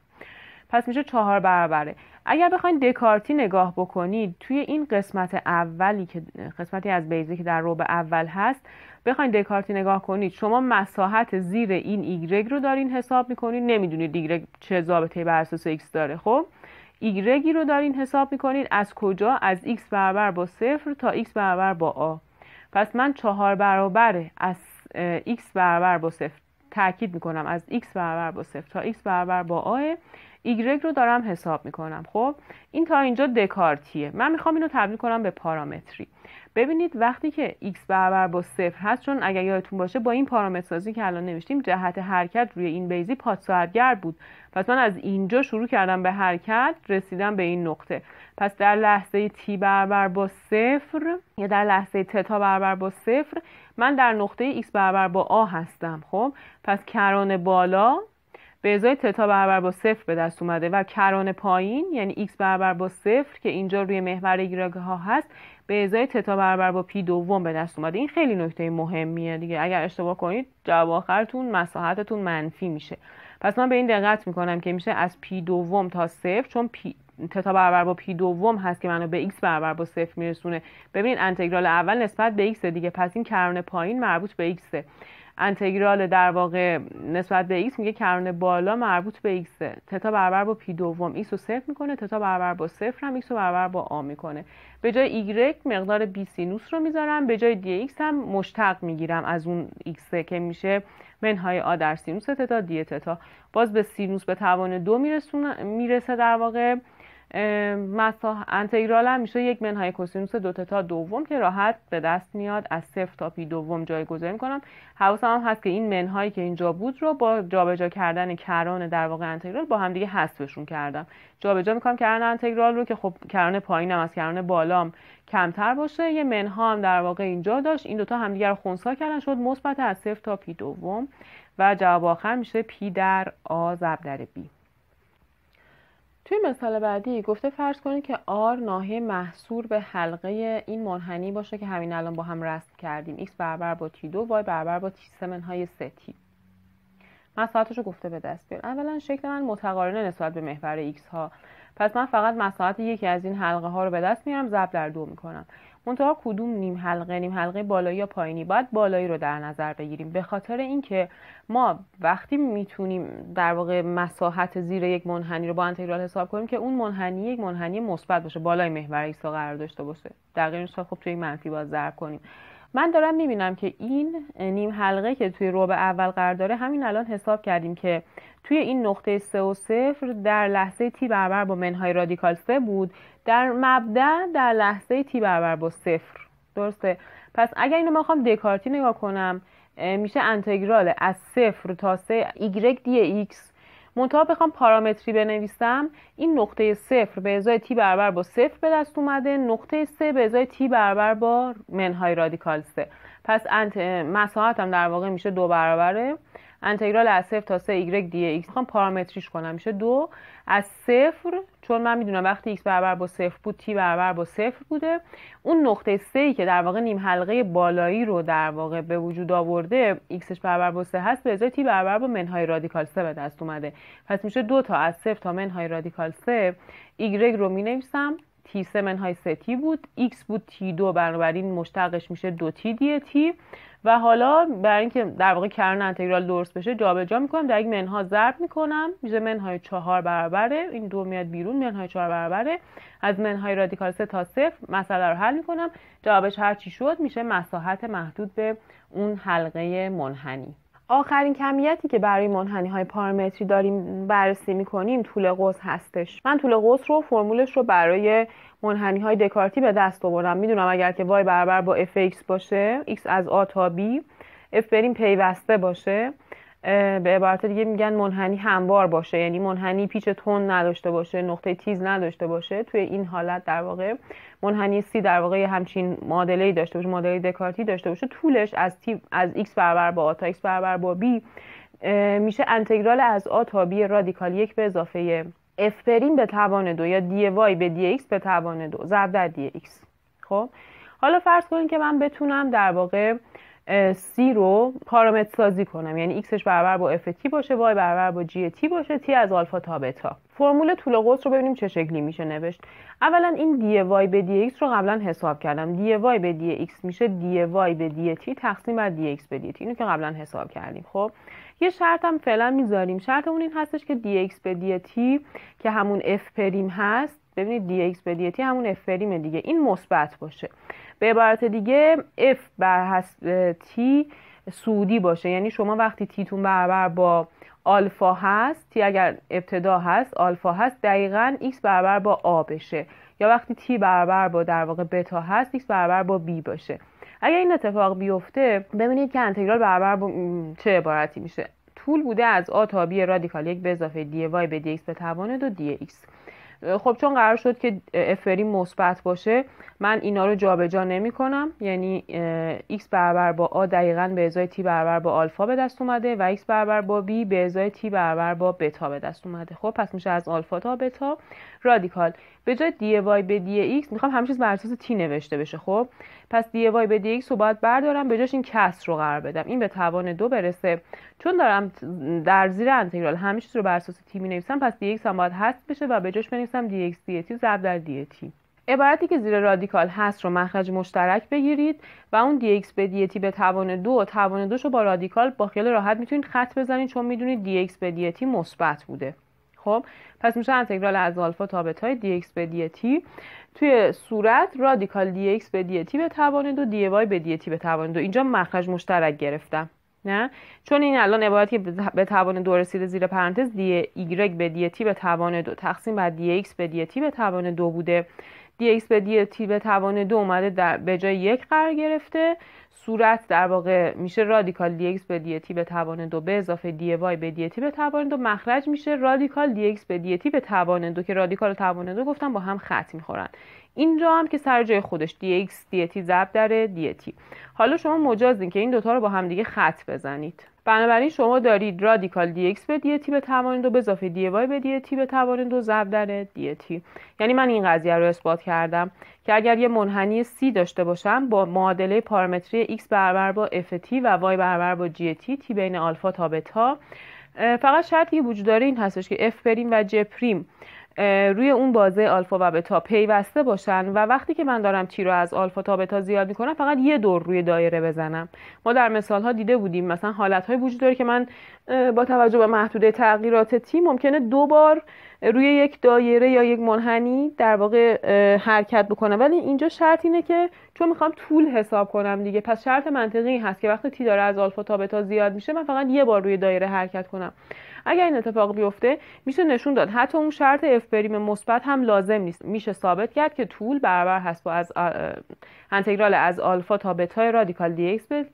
پس میشه 4 برابره. اگر بخواید دکارتی نگاه بکنید توی این قسمت اولی که قسمتی از بیضی که در ربع اول هست، بخواید دکارتی نگاه کنید، شما مساحت زیر این ایگرگ رو دارین حساب میکنید، نمیدونید ایگرگ چه ضابطه‌ای بر اساس ایکس داره. خب ایگرگی رو دارین حساب میکنید از کجا؟ از ایکس برابر با 0 تا ایکس برابر با آ. پس من 4 برابره از ایکس برابر با 0، تأکید میکنم از ایکس برابر با 0 تا ایکس برابر با آ ایگرگ رو دارم حساب میکنم. خب این تا اینجا دکارتیه. من میخوام اینو تبدیل کنم به پارامتری. ببینید وقتی که x برابر با 0 هست، چون اگر یادتون باشه با این پارامتر سازی که الان نوشتیم جهت حرکت روی این بیضی پادساعتگرد بود، پس من از اینجا شروع کردم به حرکت رسیدم به این نقطه. پس در لحظه t برابر با 0 یا در لحظه تتا برابر با 0 من در نقطه x برابر با آ هستم. خب پس کران بالا به ازای تتا برابر با 0 به دست اومده و کران پایین یعنی x برابر با 0 که اینجا روی محور ایگرگ ها هست به ازای تتا برابر با پی دوم به دست اومده. این خیلی نکته مهمیه دیگه، اگر اشتباه کنید جواب آخرتون مساحتتون منفی میشه. پس من به این دقت میکنم که میشه از پی دوم تا 0، چون تتا برابر با پی دوم هست که منو به x برابر با 0 میرسونه. ببینید انتگرال اول نسبت به x دیگه، پس این کران پایین مربوط به x، انتگرال در واقع نسبت به x میگه کران بالا مربوط به x. تتا برابر با پی دوم x رو 0 میکنه، تتا برابر با 0 هم x رو برابر با آ میکنه. به جای y مقدار b سینوس رو میذارم، به جای دی x هم مشتق میگیرم از اون x که میشه منهای آ در سینوس تتا دی تتا. باز به سینوس به توان 2 میرسه در واقع. انتگرال هم میشه 1 منهای کوسینوس 2 تتا دوم که راحت به دست میاد. از 0 تا پی دوم جایگذاری میکنم. حواسم هم هست که این منهایی که اینجا بود رو با جابجا کردن کران در واقع انتگرال با هم دیگه حذفشون کردم. جابجا میکنم کران انتگرال رو که خب کران پایینم از کران بالام کمتر باشه. یه منها هم در واقع اینجا داشت، این دوتا همدیگه رو خنثی کردن شد مثبت از 0 تا پی دوم و جواب آخر میشه پی در آ ضرب در بی. توی مثال بعدی گفته فرض کنید که R ناحیه محصور به حلقه این منحنی باشه که همین الان با هم رسم کردیم. x برابر با t2، y برابر با t3 منهای 3t. مساحتش رو گفته به دست بیار. اولا شکل من متقارنه نسبت به محور x ها، پس من فقط مساحت یکی از این حلقه ها رو به دست میارم ضرب در 2 میکنم. منتها کدوم نیم حلقه بالایی یا پایینی؟ باید بالایی رو در نظر بگیریم، به خاطر اینکه ما وقتی میتونیم در واقع مساحت زیر یک منحنی رو با انتگرال حساب کنیم که اون منحنی یک منحنی مثبت باشه، بالای محور ایکس قرار داشته باشه. در غیر این صورت خب توی منفی باید ضرب کنیم. من دارم میبینم که این نیم حلقه که توی ربع اول قرار داره همین الان حساب کردیم که توی این نقطه 3 و 0 در لحظه t برابر با منهای رادیکال 3 بود، در مبدأ در لحظه t برابر با 0. درسته؟ پس اگر اینو من بخوام دکارتی نگاه کنم میشه انتگرال از 0 تا 3 y dx. منتها بخوام پارامتری بنویسم این نقطه 0 به ازای t برابر با 0 به دست اومده، نقطه 3 به ازای t برابر با منهای رادیکال 3. پس مساحتم در واقع میشه 2 برابره انتگرال از 0 تا 3 y دی x میخوام پارامتریش کنم، میشه 2 از 0، چون من میدونم وقتی x برابر با 0 بود t برابر با 0 بوده. اون نقطه 3 که در واقع نیم حلقه بالایی رو در واقع به وجود آورده xش برابر با 3 هست، به ازای t برابر با منهای رادیکال 3 به دست اومده. پس میشه 2 تا از 0 تا منهای رادیکال 3 y رو مینویسم t3 منهای 3t بود، x بود t2، بنابراین مشتقش میشه 2t دی t. و حالا برای اینکه در واقع کرن انتگرال درست بشه جابجا میکنم، در یک منها ضرب میکنم، میشه منهای 4 برابره، این 2 میاد بیرون، منهای 4 برابره از منهای رادیکال 3 تا 0. مسئله رو حل میکنم، جوابش هر چی شد میشه مساحت محدود به اون حلقه منحنی. آخرین کمیتی که برای منحنی‌های پارامتری داریم بررسی می‌کنیم طول قوس هستش. من طول قوس رو فرمولش رو برای منحنی‌های دکارتی به دست آوردم. میدونم اگر که y برابر با fx باشه، x از a تا b، f بریم پیوسته باشه، به عبارت دیگه میگن منحنی هموار باشه، یعنی منحنی پیچ تند نداشته باشه، نقطه تیز نداشته باشه. توی این حالت در واقع منحنی c در واقع همچین معادله‌ای داشته باشه، معادله دکارتی داشته باشه، طولش از x برابر با a تا x برابر با b میشه انتگرال از a تا b رادیکال 1 به اضافه f پریم به توان 2 یا دی وای به دی x به توان 2 ضرب در دی x. خب حالا فرض کنید که من بتونم در واقع c رو پارامتر سازی کنم، یعنی xش برابر با ft باشه، y برابر با gt باشه، t از آلفا تا بتا. فرمول طول قوس رو ببینیم چه شکلی میشه نوشت. اولا این دی وای به دی x رو قبلا حساب کردم، دی وای به دی x میشه دی وای به دی t تقسیم بر دی x به دی t، اینو که قبلا حساب کردیم. خب یه شرط هم فعلا میذاریم، شرط اون این هستش که دی x به دی t که همون f پریم هست، ببینید دی x به دی t همون f پریم دیگه، این مثبت باشه. به عبارت دیگه f بر حسب t سودی باشه، یعنی شما وقتی t تون برابر با آلفا هست، t اگر ابتدا هست آلفا هست، دقیقاً x برابر با a بشه، یا وقتی t برابر با در واقع بتا هست x برابر با b باشه. اگر این اتفاق بیفته ببینید که انتگرال برابر با چه عبارتی میشه. طول بوده از a تا b رادیکال 1 به اضافه دی وای به دی x به توان 2 دی x. خب چون قرار شد که f پریم مثبت باشه، من اینا رو جابجا نمی‌کنم، یعنی x برابر با a دقیقاً به ازای t برابر با آلفا به دست اومده و x برابر با b به ازای t برابر با بتا به دست اومده. خب پس میشه از آلفا تا بتا رادیکال به جای دی وای به دی x میخوام همه چیز بر اساس t نوشته بشه. خب پس دی وای به دی x رو باید بردارم، به جاش این کسر رو قرار بدم، این به توان 2 برسه. چون دارم در زیر انتگرال همه چیز رو بر اساس t می‌نویسم، پس دی x هم باید حذف بشه و به جاش بنویسم دی x دی t ضرب در دی t. عبارتی که زیر رادیکال هست رو مخرج مشترک بگیرید و اون دی x به دی t به توان 2 و توان 2 رو با رادیکال با خیال راحت میتونید خط بزنید، چون میدونید دی x به دی t مثبت بوده. خب پس میشه انتگرال از آلفا تا بتا دی x به دی t توی صورت رادیکال دی x به دی t به توان 2 دی y به دی t به توان 2. اینجا مخرج مشترک گرفتم، نه چون این الان عبارتی به توان 2 رسیده زیر پرانتز دی y به دی t به توان 2 تقسیم بر دی x به دی t به توان 2 بوده. دی x به دی t به توان 2 اومده به جای 1 قرار گرفته، صورت در واقع میشه رادیکال دی x به دی t به توان 2 به اضافه دی y به دی t به توان 2. مخرج میشه رادیکال دی x به دی t به توان 2 که رادیکال و توان 2 گفتم با هم خط میخورن. اینجا هم که سر جای خودش دی x دی t ضرب در دی t. حالا شما مجازین که این دوتا رو با هم دیگه خط بزنید. بنابراین شما دارید رادیکال دی x به دی t به توان 2 به اضافه دی y به دی t به توان 2 ضرب در دی t. یعنی من این قضیه رو اثبات کردم که اگر یه منحنی c داشته باشم با معادله پارامتری x برابر با ft و y برابر با gt t بین آلفا تا بتا، فقط شرطی که وجود داره این هستش که f پریم و j پریم روی اون بازه آلفا و بتا پیوسته باشن و وقتی که من دارم تی رو از آلفا تا بتا زیاد میکنم فقط یه دور روی دایره بزنم. ما در مثال ها دیده بودیم مثلا حالت های وجود داره که من با توجه به محدوده تغییرات تی ممکنه 2 بار روی یک دایره یا یک منحنی در واقع حرکت بکنم، ولی اینجا شرط اینه که چون میخوام طول حساب کنم دیگه، پس شرط منطقی هست که وقتی تی داره از آلفا تا بتا زیاد میشه من فقط یه بار روی دایره حرکت کنم. اگر این اتفاق بیفته میشه نشون داد حتی اون شرط اف پریم مثبت هم لازم نیست، میشه ثابت کرد که طول برابر هست با از انتگرال از آلفا تا بتا رادیکال دی x به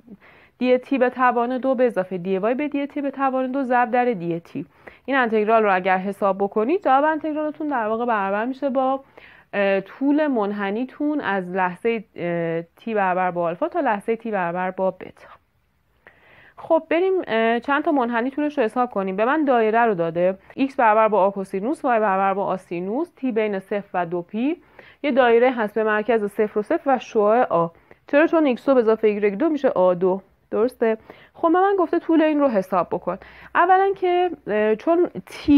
دی تی به توان 2 به اضافه دی وای به دی تی به توان 2 ضرب در دی تی. این انتگرال رو اگر حساب بکنید جواب انتگرالتون در واقع برابر میشه با طول منحنیتون از لحظه تی برابر با آلفا تا لحظه تی برابر با بتا. خب بریم چند تا منحنی طولش رو حساب کنیم. به من دایره رو داده x برابر با آ کوسینوس، y برابر با آ سینوس، t بین 0 و 2p. یه دایره هست به مرکز 0 و 0 و شعاع آ. چرا؟ چون x2 به اضافه y2 میشه آ2. درسته؟ خب من گفته طول این رو حساب بکن. اولا که چون t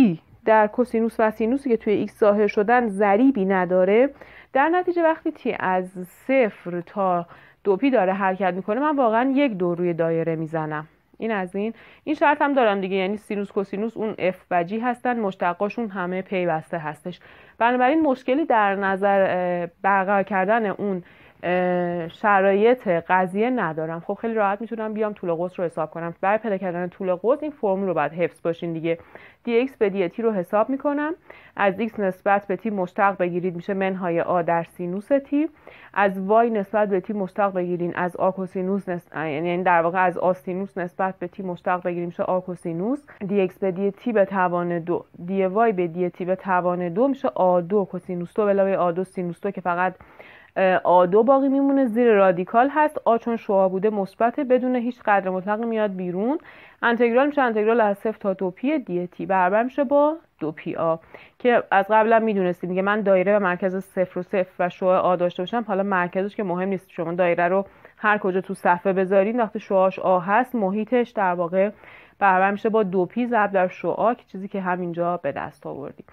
در کوسینوس و سینوسی که توی x ظاهر شدن ضریبی نداره، در نتیجه وقتی t از 0 تا 2p داره حرکت میکنه من واقعا یک دور روی دایره میزنم. این از این شرط هم دارم دیگه، یعنی سینوس کوسینوس اون f و g هستن، مشتقاشون همه پیوسته هستش. بنابراین مشکلی در نظر برقرار کردن اون شرایط قضیه ندارم. خب خیلی راحت میتونم بیام طول قوس رو حساب کنم. برای پیدا کردن طول قوس این فرمول رو باید حفظ باشین دیگه. dx به dt رو حساب میکنم. از x نسبت به t مشتق بگیرید میشه منهای آ در سینوس t. از y نسبت به t مشتق بگیرین از آ کوسینوس یعنی در واقع از آ سینوس نسبت به t مشتق بگیریم میشه آ کوسینوس. dx به dt به توان 2 dy به dt به توان 2 میشه آ2 کوسینوس 2 علاوه آ2 سینوس 2 که فقط آ2 باقی میمونه، زیر رادیکال هست. آ چون شعاع بوده مثبته، بدون هیچ قدر مطلق میاد بیرون. انتگرال میشه انتگرال از 0 تا 2p دی تی برابر میشه با 2p آ که از قبلا میدونستیم دیگه. من دایره به مرکز 0 و 0 و شعاع آ داشته باشم، حالا مرکزش که مهم نیست، شما دایره رو هر کجا تو صفحه بذارین وقتی شعاعش آ هست محیطش در واقع برابر میشه با 2p ضرب در شعاع، که چیزی که همینجا به دست آوردیم.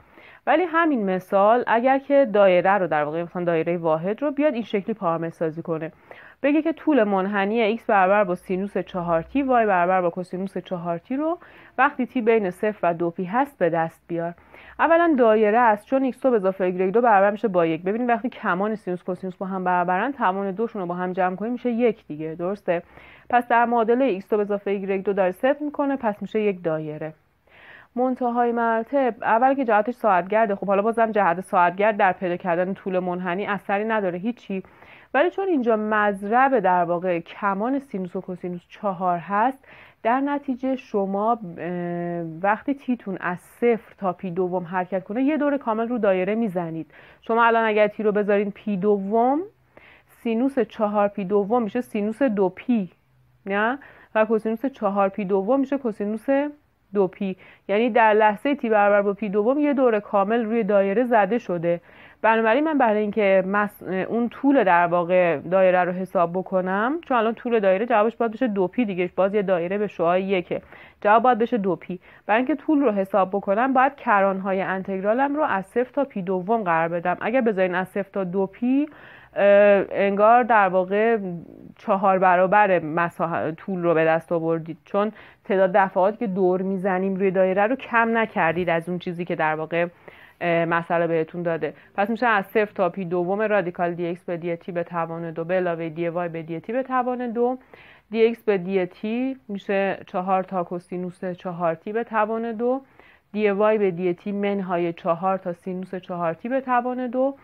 ولی همین مثال اگر که دایره رو در واقع مثلا دایره واحد رو بیاد این شکلی پارامتر سازی کنه، بگه که طول منحنی x برابر با سینوس 4t y برابر با کوسینوس 4t رو وقتی t بین 0 و 2p هست به دست بیار. اولا دایره است، چون x2 به اضافه y2 برابر میشه با 1. ببینید وقتی کمان سینوس کوسینوس با هم برابرن توان دوشون رو با هم جمع کنیم میشه 1 دیگه. درسته؟ پس در معادله x2 به اضافه y2 داره صفر میکنه، پس میشه یک دایره. منتهای مراتب اول که جهتش ساعتگرده، خب حالا بازم جهت ساعتگرد در پیدا کردن طول منحنی اثری نداره هیچی، ولی چون اینجا مضرب در واقع کمان سینوس و کوسینوس 4 هست، در نتیجه شما وقتی تیتون از 0 تا پی دوم حرکت کنه یه دور کامل رو دایره میزنید. شما الان اگر تی رو بذارین پی دوم، سینوس 4 پی دوم میشه سینوس 2p نه، و کوسینوس 4 پی دوم میشه کوسینوس 2p. یعنی در لحظه تی برابر با پی دوم یه دور کامل روی دایره زده شده. بنابراین من برای اینکه اون طول در واقع دایره رو حساب بکنم، چون الان طول دایره جوابش باید بشه 2p دیگه، باز یه دایره به شعاع 1 جواب باید بشه 2p. برای اینکه طول رو حساب بکنم باید کرانهای انتگرالم رو از 0 تا پی دوم قرار بدم. اگر بذارین از 0 تا 2p انگار در واقع 4 برابر طول رو به دست آوردید، چون تعداد دفعات که دور میزنیم روی دایره رو کم نکردید از اون چیزی که در واقع مسئله بهتون داده. پس میشه از 0 تا پی دوم رادیکال دی x به دی تی به توان 2 به علاوه دی وای به دی تی به توان 2. دی x به دی تی میشه 4 تا کوسینوس 4 تی به توان 2. دی وای به دی تی منهای 4 تا سینوس 4 تی به توان 2.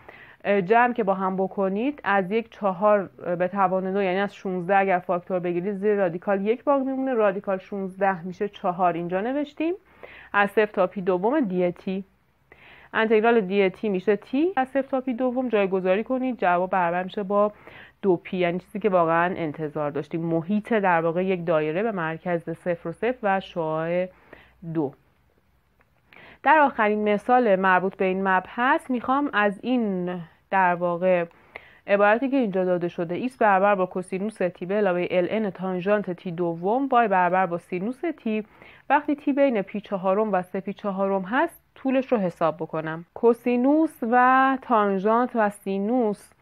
جمع که با هم بکنید از یک 4 به توان 2 یعنی از 16 اگر فاکتور بگیرید زیر رادیکال 1 باقی میمونه، رادیکال 16 میشه 4 اینجا نوشتیم. از 0 تا پی دوم دی تی انتگرال دی تی میشه تی از 0 تا پی دوم جایگذاری کنید، جواب برابر میشه با 2p، یعنی چیزی که واقعا انتظار داشتیم، محیط در واقع یک دایره به مرکز 0 و 0 و شعاع 2. در آخرین مثال مربوط به این مبحث میخوام از این در واقع عبارتی که اینجا داده شده x برابر با کوسینوس تی به علاوه ln تانژانت تی دوم y برابر با سینوس تی وقتی تی بین پی چهارم و 3 پی چهارم هست طولش رو حساب بکنم. کوسینوس و تانژانت و سینوس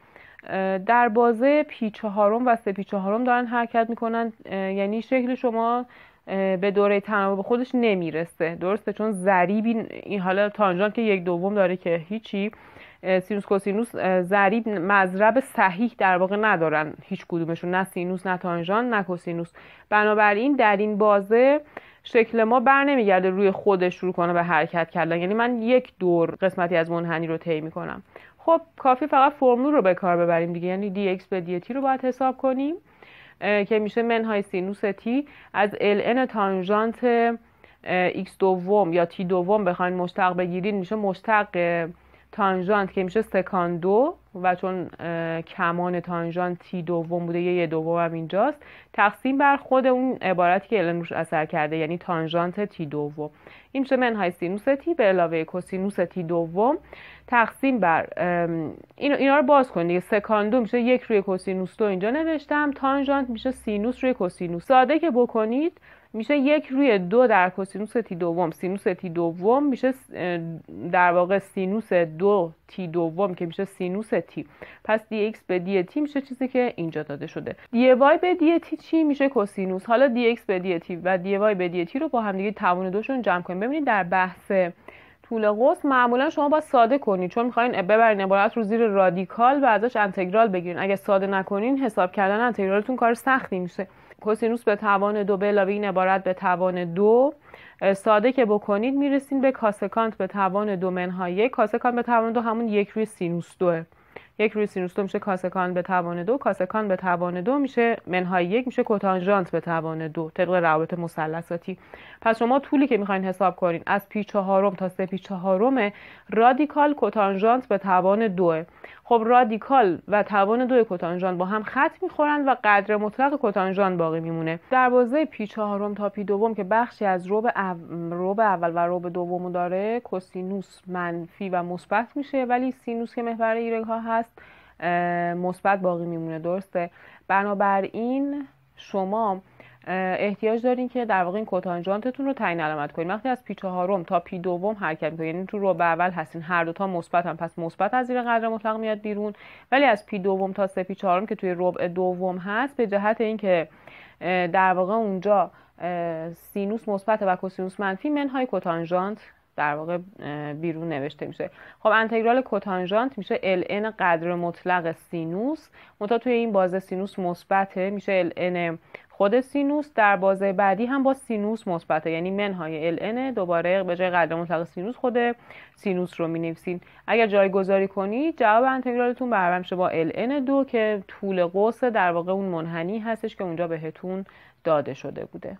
در بازه پی چهارم و 3 پی چهارم دارن حرکت میکنن، یعنی شکل شما به دوره تناوب خودش نمیرسه. درسته؟ چون ضریبی این حالا تانژانت که 1/2 داره که هیچی، سینوس کوسینوس ضریب مضرب صحیح در واقع ندارن هیچ کدومشون، نه سینوس نه تانژانت نه کوسینوس. بنابراین در این بازه شکل ما بر نمیگرده روی خودش شروع کنه به حرکت کردن، یعنی من یک دور قسمتی از منحنی رو طی میکنم. خب کافی فقط فرمول رو به کار ببریم دیگه، یعنی دی x به دی تی رو باید حساب کنیم که میشه منهای سینوس تی از ln تانژانت x دوم یا تی دوم بخواین مشتق بگیرین میشه مشتق تانژانت که میشه سکان 2 و چون کمان تانژانت تی دوم بوده یه دوم هم اینجاست، تقسیم بر خود اون عبارتی که الان روش اثر کرده، یعنی تانژانت تی دوم. این میشه منهای سینوس تی به علاوه کوسینوس تی دوم تقسیم بر اینا رو باز کنید دیگه. سکاندو میشه 1 روی کوسینوس 2 اینجا نوشتم، تانژانت میشه سینوس روی کوسینوس. ساده که بکنید میشه 1 روی 2 در کوسینوس تی دوم. سینوس تی دوم میشه در واقع سینوس 2 تی دوم که میشه سینوس تی. پس دی ایکس به دی تی میشه چیزی که اینجا داده شده. دی وای به دی تی چی میشه؟ کوسینوس. حالا دی ایکس به دی تی و دی وای به دی تی رو با هم دیگه توان دوشون جمع کنیم. ببینید در بحث طول قوس معمولا شما باید ساده کنید، چون میخواین ببرین عبارت رو زیر رادیکال و ازش انتگرال بگیرین. اگه ساده نکنین حساب کردن انتگرالتون کار سختی میشه. کوسینوس به توان 2 به علاوه این عبارت به توان 2 ساده که بکنید میرسین به کاسکانت به توان 2 منهای 1. کاسکانت به توان 2 همون 1 روی سینوس 2. 1 روی سینوس 2 میشه کاسکانت به توان 2. کاسکانت به توان 2 میشه منهای 1 میشه کوتانژانت به توان 2 طبق روابط مثلثاتی. پس شما طولی که میخواین حساب کنین از پی چهارم تا 3 پی چهارم رادیکال کوتانژانت به توان 2. خب رادیکال و توان 2 کوتانژانت با هم خط میخورن و قدر مطلق کوتانژانت باقی میمونه. در بازه پی چهارم تا پی دوم که بخشی از ربع اول و ربع دومو داره، کوسینوس منفی و مثبت میشه، ولی سینوس که محور ایرگ ها هست مثبت باقی میمونه. درسته؟ بنابراین شما احتیاج دارین که در واقع این کوتانژانتتون رو تعیین علامت کنین. وقتی از پی چهارم تا پی دوم حرکت میکنین، یعنی تو ربع اول هستین، هر دو تا مثبت هم، پس مثبت از زیر قدر مطلق میاد بیرون. ولی از پی دوم تا 3 پی چهارم که توی ربع دوم هست، به جهت اینکه در واقع اونجا سینوس مثبت و کوسینوس منفی، منهای کوتانژانت در واقع بیرون نوشته میشه. خب انتگرال کوتانژانت میشه ln قدر مطلق سینوس، منتها توی این بازه سینوس مثبته، میشه ln خود سینوس. در بازه بعدی هم با سینوس مثبته، یعنی منهای ln دوباره به جای قدر مطلق سینوس خود سینوس رو مینویسین. اگر جایگذاری کنید جواب انتگرالتون برابر میشه با ln 2 که طول قوس در واقع اون منحنی هستش که اونجا بهتون داده شده بوده.